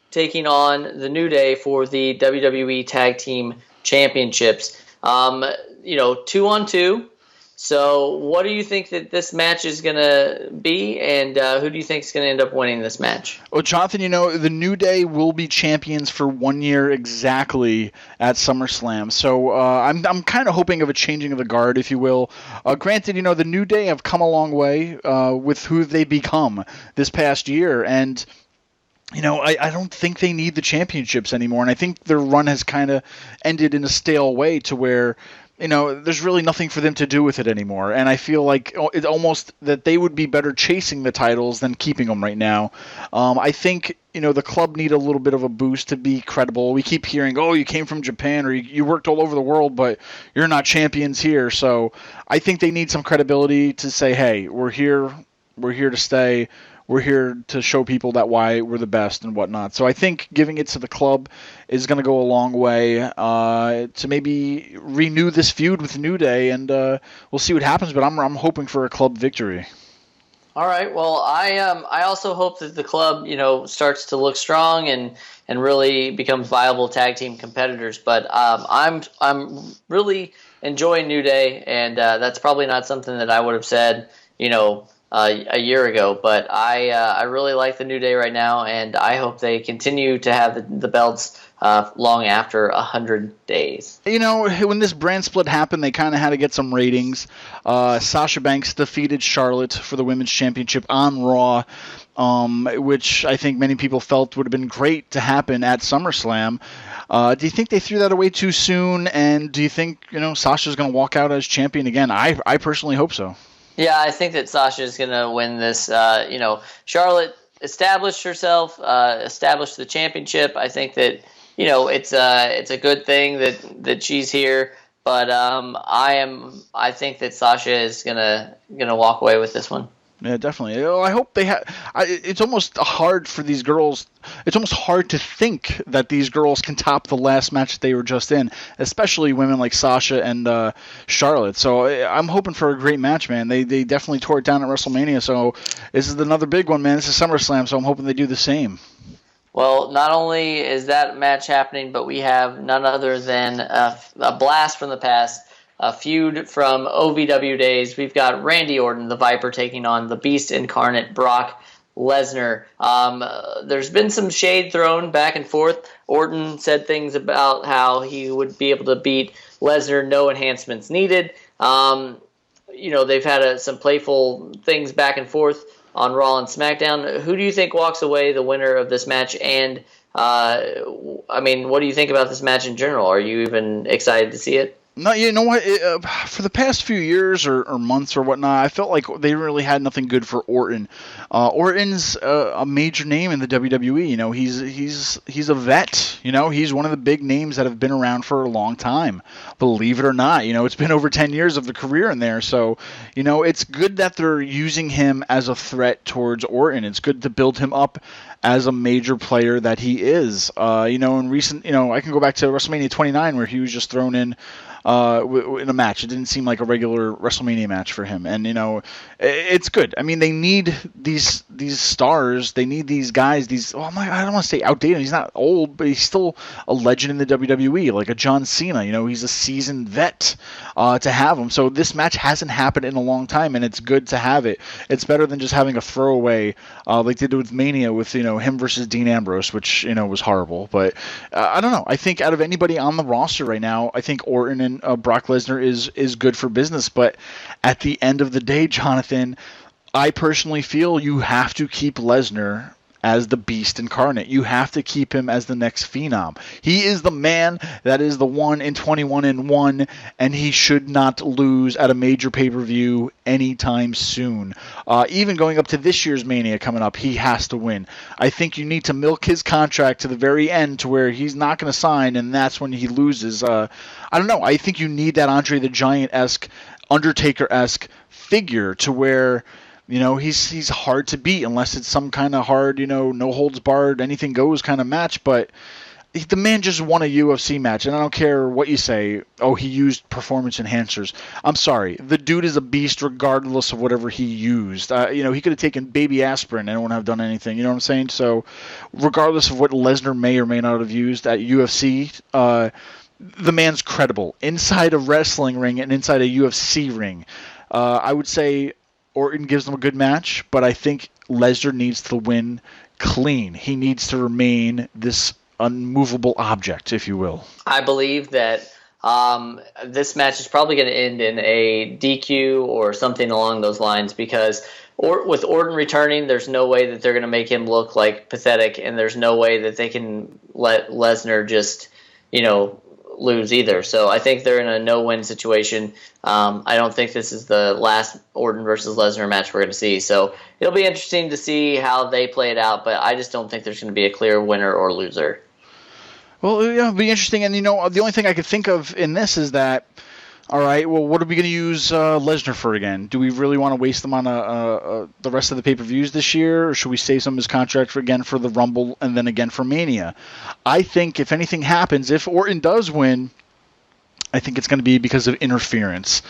I: taking on the New Day for the WWE Tag Team Championships. 2-on-2. So what do you think that this match is going to be, and who do you think is going to end up winning this match?
J: Well, Jonathan, the New Day will be champions for 1 year exactly at SummerSlam. So I'm kind of hoping of a changing of the guard, if you will. Granted, the New Day have come a long way with who they become this past year, and I don't think they need the championships anymore, and I think their run has kind of ended in a stale way to where there's really nothing for them to do with it anymore. And I feel like it's almost that they would be better chasing the titles than keeping them right now. I think, the Club need a little bit of a boost to be credible. We keep hearing, oh, you came from Japan or you worked all over the world, but you're not champions here. So I think they need some credibility to say, hey, we're here to stay. We're here to show people that why we're the best and whatnot. So I think giving it to the Club is going to go a long way to maybe renew this feud with New Day, and we'll see what happens. But I'm hoping for a Club victory.
I: All right. Well, I also hope that the Club starts to look strong and really becomes viable tag team competitors. But I'm really enjoying New Day, and that's probably not something that I would have said a year ago, but I really like the New Day right now, and I hope they continue to have the belts long after 100 days.
J: When this brand split happened, they kind of had to get some ratings. Sasha Banks defeated Charlotte for the Women's Championship on Raw, which I think many people felt would have been great to happen at SummerSlam. Do you think they threw that away too soon, and do you think Sasha's going to walk out as champion again? I personally hope so.
I: Yeah, I think that Sasha is going to win this. Charlotte established herself, established the championship. I think that it's a good thing that she's here. But I think that Sasha is gonna walk away with this one.
J: Yeah, definitely. I hope they have. It's almost hard for these girls. It's almost hard to think that these girls can top the last match that they were just in, especially women like Sasha and Charlotte. So I'm hoping for a great match, man. They definitely tore it down at WrestleMania. So this is another big one, man. This is SummerSlam, so I'm hoping they do the same.
I: Well, not only is that match happening, but we have none other than a blast from the past. A feud from OVW days. We've got Randy Orton, the Viper, taking on the Beast incarnate, Brock Lesnar. There's been some shade thrown back and forth. Orton said things about how he would be able to beat Lesnar, no enhancements needed. They've had some playful things back and forth on Raw and SmackDown. Who do you think walks away the winner of this match? And, what do you think about this match in general? Are you even excited to see it?
J: No, you know what? For the past few years or months or whatnot, I felt like they really had nothing good for Orton. Orton's a major name in the WWE. You know, he's a vet. You know, he's one of the big names that have been around for a long time. Believe it or not, you know, it's been over 10 years of the career in there. So, you know, it's good that they're using him as a threat towards Orton. It's good to build him up as a major player that he is. You know, in recent, you know, I can go back to WrestleMania 29 where he was just thrown in a match. It didn't seem like a regular WrestleMania match for him, and you know, it's good. I mean, they need these stars. They need these guys. I don't want to say outdated. He's not old, but he's still a legend in the WWE, like a John Cena. You know, he's a seasoned vet to have him. So this match hasn't happened in a long time, and it's good to have it. It's better than just having a throwaway like they did with Mania with, you know, him versus Dean Ambrose, which, you know, was horrible. But I don't know. I think out of anybody on the roster right now, I think Orton and Brock Lesnar is good for business. But at the end of the day, Jonathan, I personally feel you have to keep Lesnar as the beast incarnate. You have to keep him as the next Phenom. He is the man that is the 1 in 21-1, and he should not lose at a major pay-per-view anytime soon. Even going up to this year's Mania coming up, he has to win. I think you need to milk his contract to the very end to where he's not going to sign, and that's when he loses. I don't know. I think you need that Andre the Giant-esque, Undertaker-esque figure to where, you know, he's hard to beat unless it's some kind of hard, you know, no holds barred, anything goes kind of match. But the man just won a UFC match, and I don't care what you say. Oh, he used performance enhancers. I'm sorry. The dude is a beast regardless of whatever he used. You know, he could have taken baby aspirin and it wouldn't have done anything. You know what I'm saying? So regardless of what Lesnar may or may not have used at UFC, the man's credible inside a wrestling ring and inside a UFC ring. I would say Orton gives them a good match, but I think Lesnar needs to win clean. He needs to remain this unmovable object, if you will.
I: I believe that this match is probably going to end in a DQ or something along those lines, because with Orton returning, there's no way that they're going to make him look like pathetic, and there's no way that they can let Lesnar just, you know, lose either. So I think they're in a no-win situation. I don't think this is the last Orton versus Lesnar match we're going to see. So it'll be interesting to see how they play it out, but I just don't think there's going to be a clear winner or loser.
J: Well, yeah, it'll be interesting. And, you know, the only thing I could think of in this is that, all right, well, what are we going to use Lesnar for again? Do we really want to waste them on the rest of the pay-per-views this year, or should we save some of his contract for the Rumble and then again for Mania? I think if anything happens, if Orton does win, I think it's going to be because of interference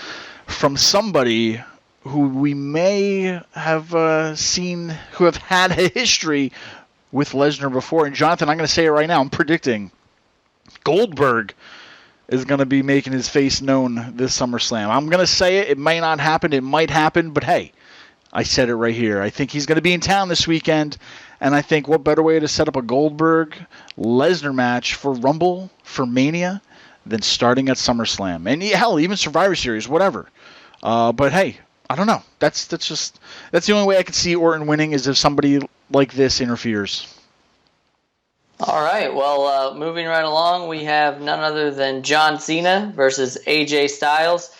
J: from somebody who we may have seen who have had a history with Lesnar before. And Jonathan, I'm going to say it right now, I'm predicting Goldberg is going to be making his face known this SummerSlam. I'm going to say it. It may not happen. It might happen. But, hey, I said it right here. I think he's going to be in town this weekend. And I think what better way to set up a Goldberg-Lesnar match for Rumble, for Mania, than starting at SummerSlam. And, hell, even Survivor Series, whatever. But, hey, I don't know. That's the only way I could see Orton winning is if somebody like this interferes.
I: All right, well, moving right along, we have none other than John Cena versus AJ Styles.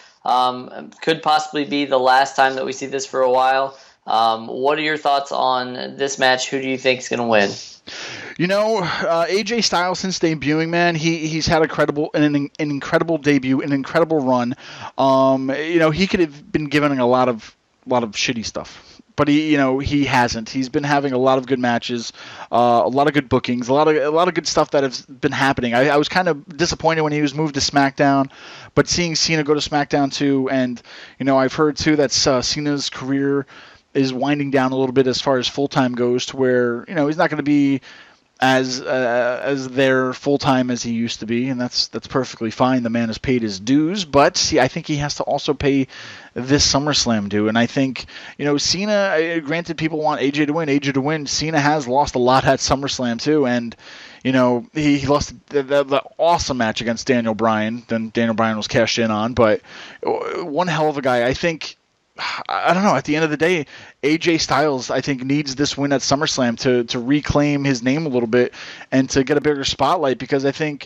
I: Could possibly be the last time that we see this for a while. What are your thoughts on this match? Who do you think is going to win?
J: You know, AJ Styles, since debuting, man, he's had an incredible debut, an incredible run. You know, he could have been given a lot of shitty stuff. But he hasn't. He's been having a lot of good matches, a lot of good bookings, a lot of good stuff that has been happening. I was kind of disappointed when he was moved to SmackDown, but seeing Cena go to SmackDown too, and you know, I've heard too that Cena's career is winding down a little bit as far as full time goes, to where, you know, he's not going to be as there full time as he used to be, and that's perfectly fine. The man has paid his dues, but I think he has to also pay this SummerSlam due. And I think, you know, Cena, granted people want AJ to win. Cena has lost a lot at SummerSlam too, and you know, he lost the awesome match against Daniel Bryan. Then Daniel Bryan was cashed in on, but one hell of a guy. I think, I don't know, at the end of the day, AJ Styles, I think, needs this win at SummerSlam to reclaim his name a little bit and to get a bigger spotlight, because I think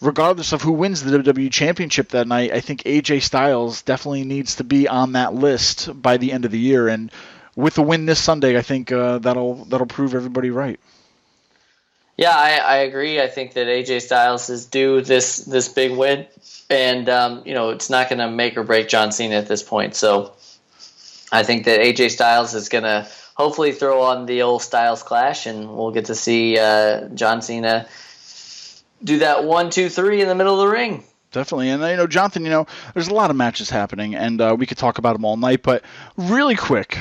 J: regardless of who wins the WWE Championship that night, I think AJ Styles definitely needs to be on that list by the end of the year. And with a win this Sunday, I think that'll prove everybody right.
I: Yeah, I agree. I think that AJ Styles is due this big win, and it's not going to make or break John Cena at this point. So I think that AJ Styles is going to hopefully throw on the old Styles Clash, and we'll get to see John Cena do that 1, 2, 3 in the middle of the ring.
J: Definitely. And, Jonathan, there's a lot of matches happening, and we could talk about them all night. But really quick,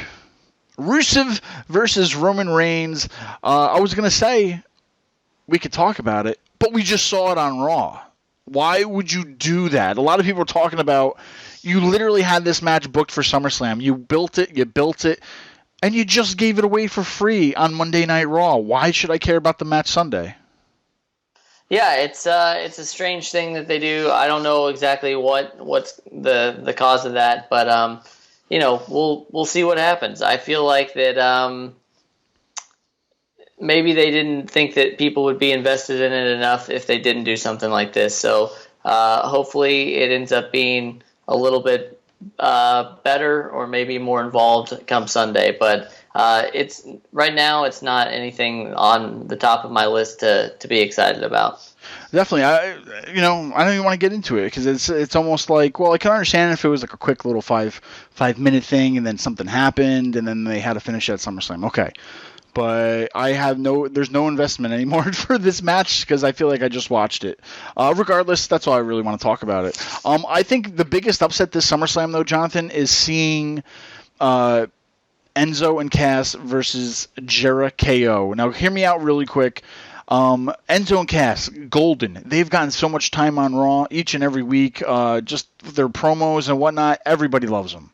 J: Rusev versus Roman Reigns. I was going to say we could talk about it, but we just saw it on Raw. Why would you do that? A lot of people are talking about you literally had this match booked for SummerSlam. You built it, and you just gave it away for free on Monday Night Raw. Why should I care about the match Sunday?
I: Yeah, it's a strange thing that they do. I don't know exactly what's the cause of that, but we'll see what happens. I feel like that maybe they didn't think that people would be invested in it enough if they didn't do something like this. So hopefully it ends up being a little bit better or maybe more involved come Sunday. But it's right now it's not anything on the top of my list to be excited about.
J: Definitely. I don't even want to get into it because it's almost like, well, I can understand if it was like a quick little 5-minute thing and then something happened and then they had to finish at SummerSlam. Okay. But there's no investment anymore for this match because I feel like I just watched it. Regardless, that's why I really want to talk about it. I think the biggest upset this SummerSlam, though, Jonathan, is seeing Enzo and Cass versus Jericho. Now, hear me out really quick. Enzo and Cass, golden. They've gotten so much time on Raw each and every week. Just their promos and whatnot, everybody loves them.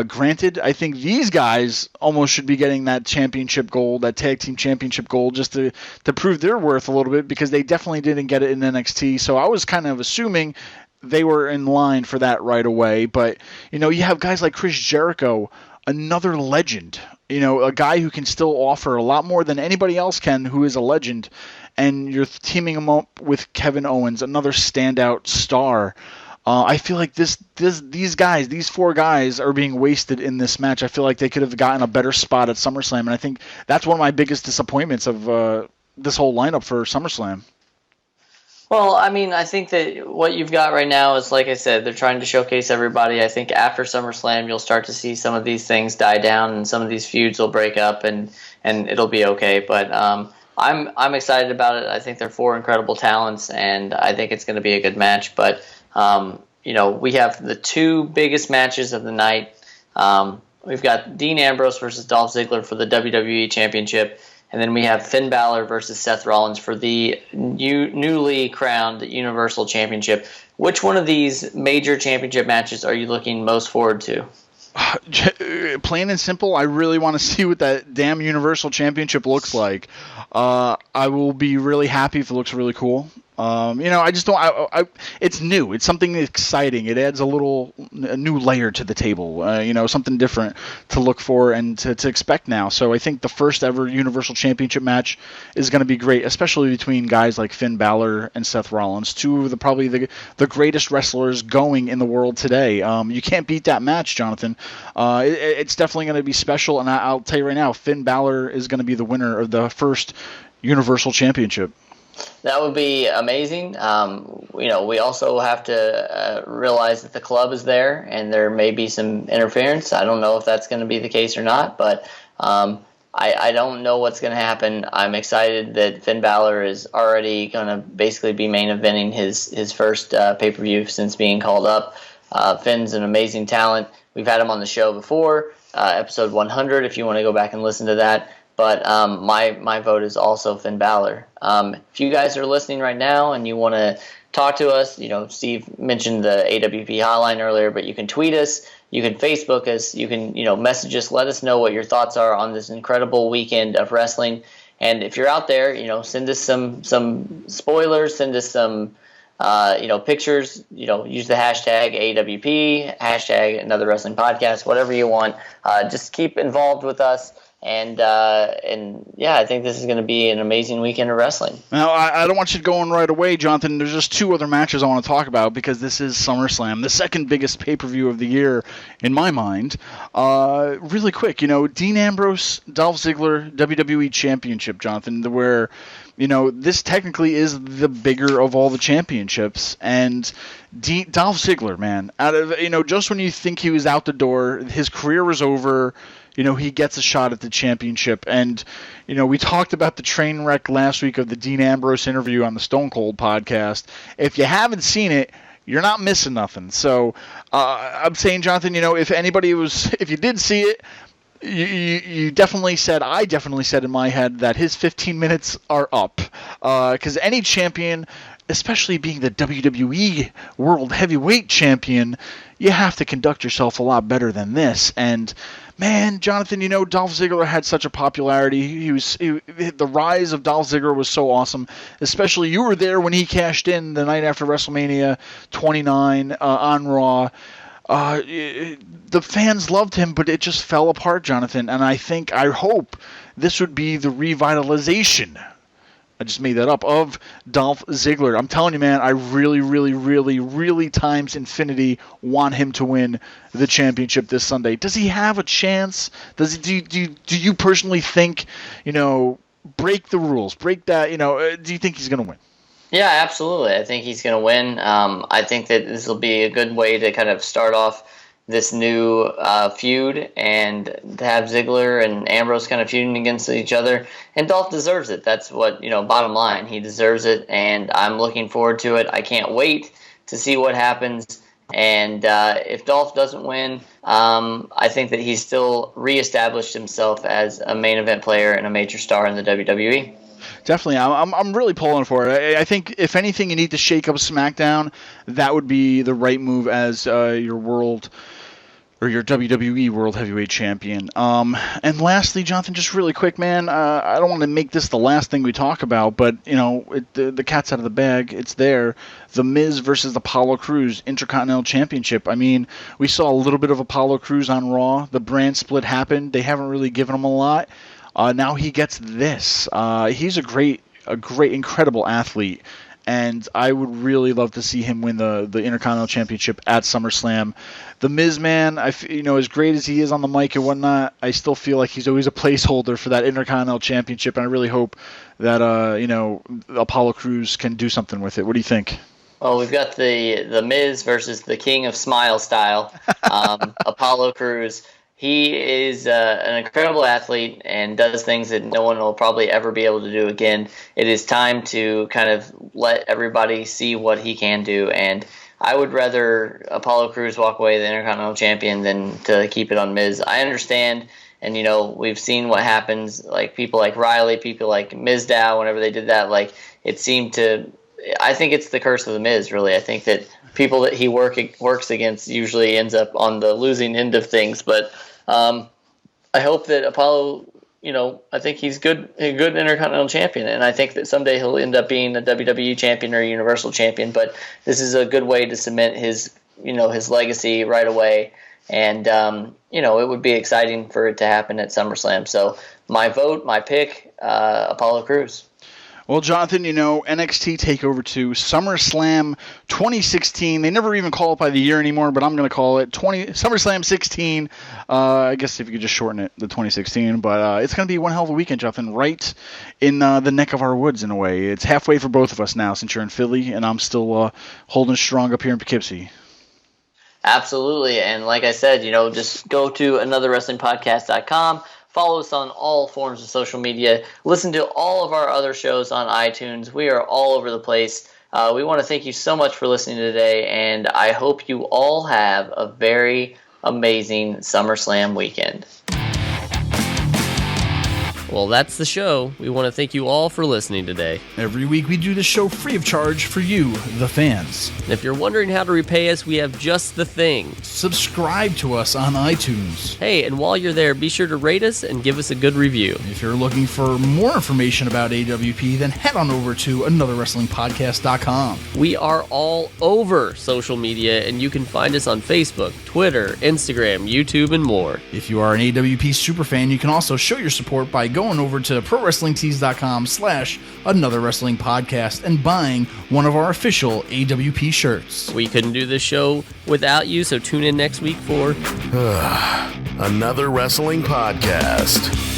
J: Granted, I think these guys almost should be getting that championship gold, that tag team championship gold, just to prove their worth a little bit because they definitely didn't get it in NXT. So I was kind of assuming they were in line for that right away. But, you have guys like Chris Jericho, another legend, a guy who can still offer a lot more than anybody else can who is a legend. And you're teaming him up with Kevin Owens, another standout star. I feel like these four guys are being wasted in this match. I feel like they could have gotten a better spot at SummerSlam, and I think that's one of my biggest disappointments of this whole lineup for SummerSlam.
I: Well, I mean, I think that what you've got right now is, like I said, they're trying to showcase everybody. I think after SummerSlam, you'll start to see some of these things die down, and some of these feuds will break up, and it'll be okay. But I'm excited about it. I think they're four incredible talents, and I think it's going to be a good match. But we have the two biggest matches of the night. We've got Dean Ambrose versus Dolph Ziggler for the WWE Championship, and then we have Finn Balor versus Seth Rollins for the newly crowned Universal Championship. Which one of these major championship matches are you looking most forward to?
J: Plain and simple, I really want to see what that damn Universal Championship looks like. I will be really happy if it looks really cool. I just don't. It's new. It's something exciting. It adds a new layer to the table. Something different to look for and to expect now. So I think the first ever Universal Championship match is going to be great, especially between guys like Finn Balor and Seth Rollins, two of probably the greatest wrestlers going in the world today. You can't beat that match, Jonathan. It's definitely going to be special, and I'll tell you right now, Finn Balor is going to be the winner of the first Universal Championship.
I: That would be amazing. We also have to realize that the club is there and there may be some interference. I don't know if that's going to be the case or not, but I don't know what's going to happen. I'm excited that Finn Balor is already going to basically be main eventing his first pay-per-view since being called up. Finn's an amazing talent. We've had him on the show before, episode 100, if you want to go back and listen to that. But my vote is also Finn Balor. If you guys are listening right now and you want to talk to us, Steve mentioned the AWP hotline earlier, but you can tweet us, you can Facebook us, you can message us, let us know what your thoughts are on this incredible weekend of wrestling. And if you're out there, send us some spoilers, send us some pictures. Use the hashtag AWP, hashtag Another Wrestling Podcast, whatever you want. Just keep involved with us. And yeah, I think this is going to be an amazing weekend of wrestling.
J: Now, I don't want you going right away, Jonathan. There's just two other matches I want to talk about because this is SummerSlam, the second biggest pay-per-view of the year in my mind. Really quick, Dean Ambrose, Dolph Ziggler, WWE Championship, Jonathan, where, this technically is the bigger of all the championships. And Dolph Ziggler, man, out of, just when you think he was out the door, his career was over. He gets a shot at the championship. And, we talked about the train wreck last week of the Dean Ambrose interview on the Stone Cold podcast. If you haven't seen it, you're not missing nothing. So I'm saying, Jonathan, if you did see it, I definitely said in my head that his 15 minutes are up. Because any champion, especially being the WWE World Heavyweight Champion, you have to conduct yourself a lot better than this. And man, Jonathan, Dolph Ziggler had such a popularity. The rise of Dolph Ziggler was so awesome. Especially, you were there when he cashed in the night after WrestleMania 29 on Raw. The fans loved him, but it just fell apart, Jonathan. And I hope this would be the revitalization. I just made that up, of Dolph Ziggler. I'm telling you, man, I really, really, really, really times infinity want him to win the championship this Sunday. Does he have a chance? Do you personally think, break the rules, break that, do you think he's going to win?
I: Yeah, absolutely. I think he's going to win. I think that this will be a good way to kind of start off this new feud, and to have Ziggler and Ambrose kind of feuding against each other. And Dolph deserves it. That's what, bottom line. He deserves it, and I'm looking forward to it. I can't wait to see what happens. And if Dolph doesn't win, I think that he's still reestablished himself as a main event player and a major star in the WWE.
J: Definitely. I'm really pulling for it. I think, if anything, you need to shake up SmackDown. That would be the right move as your WWE World Heavyweight Champion. And lastly, Jonathan, just really quick, man, I don't want to make this the last thing we talk about, but, the cat's out of the bag. It's there. The Miz versus Apollo Crews Intercontinental Championship. I mean, we saw a little bit of Apollo Crews on Raw. The brand split happened. They haven't really given him a lot. Now he gets this. He's a great, incredible athlete. And I would really love to see him win the Intercontinental Championship at SummerSlam. The Miz, man, as great as he is on the mic and whatnot, I still feel like he's always a placeholder for that Intercontinental Championship, and I really hope that Apollo Crews can do something with it. What do you think?
I: Well, we've got the Miz versus the King of Smile style, Apollo Crews. He is an incredible athlete and does things that no one will probably ever be able to do again. It is time to kind of let everybody see what he can do, and I would rather Apollo Crews walk away the Intercontinental Champion than to keep it on Miz. I understand, and we've seen what happens, like people like Riley, people like Mizdow, whenever they did that, like it seemed to. I think it's the curse of the Miz, really. I think that people that he works against usually ends up on the losing end of things, but I hope that Apollo, I think he's a good Intercontinental Champion, and I think that someday he'll end up being a WWE Champion or a Universal Champion, but this is a good way to cement his legacy right away, and, it would be exciting for it to happen at SummerSlam. So my pick, Apollo Crews.
J: Well, Jonathan, NXT Takeover 2, SummerSlam 2016. They never even call it by the year anymore, but I'm going to call it SummerSlam 16. I guess if you could just shorten it, the 2016. But it's going to be one hell of a weekend, Jonathan, right in the neck of our woods in a way. It's halfway for both of us now since you're in Philly, and I'm still holding strong up here in Poughkeepsie.
I: Absolutely. And like I said, just go to anotherwrestlingpodcast.com. Follow us on all forms of social media. Listen to all of our other shows on iTunes. We are all over the place. We want to thank you so much for listening today, and I hope you all have a very amazing SummerSlam weekend.
O: Well, that's the show. We want to thank you all for listening today.
J: Every week we do this show free of charge for you, the fans.
O: And if you're wondering how to repay us, we have just the thing.
J: Subscribe to us on iTunes.
O: Hey, and while you're there, be sure to rate us and give us a good review.
J: If you're looking for more information about AWP, then head on over to anotherwrestlingpodcast.com.
O: We are all over social media, and you can find us on Facebook, Twitter, Instagram, YouTube, and more.
J: If you are an AWP superfan, you can also show your support by going over to ProWrestlingTees.com/anotherwrestlingpodcast and buying one of our official AWP shirts.
O: We couldn't do this show without you, so tune in next week for
C: Another Wrestling Podcast.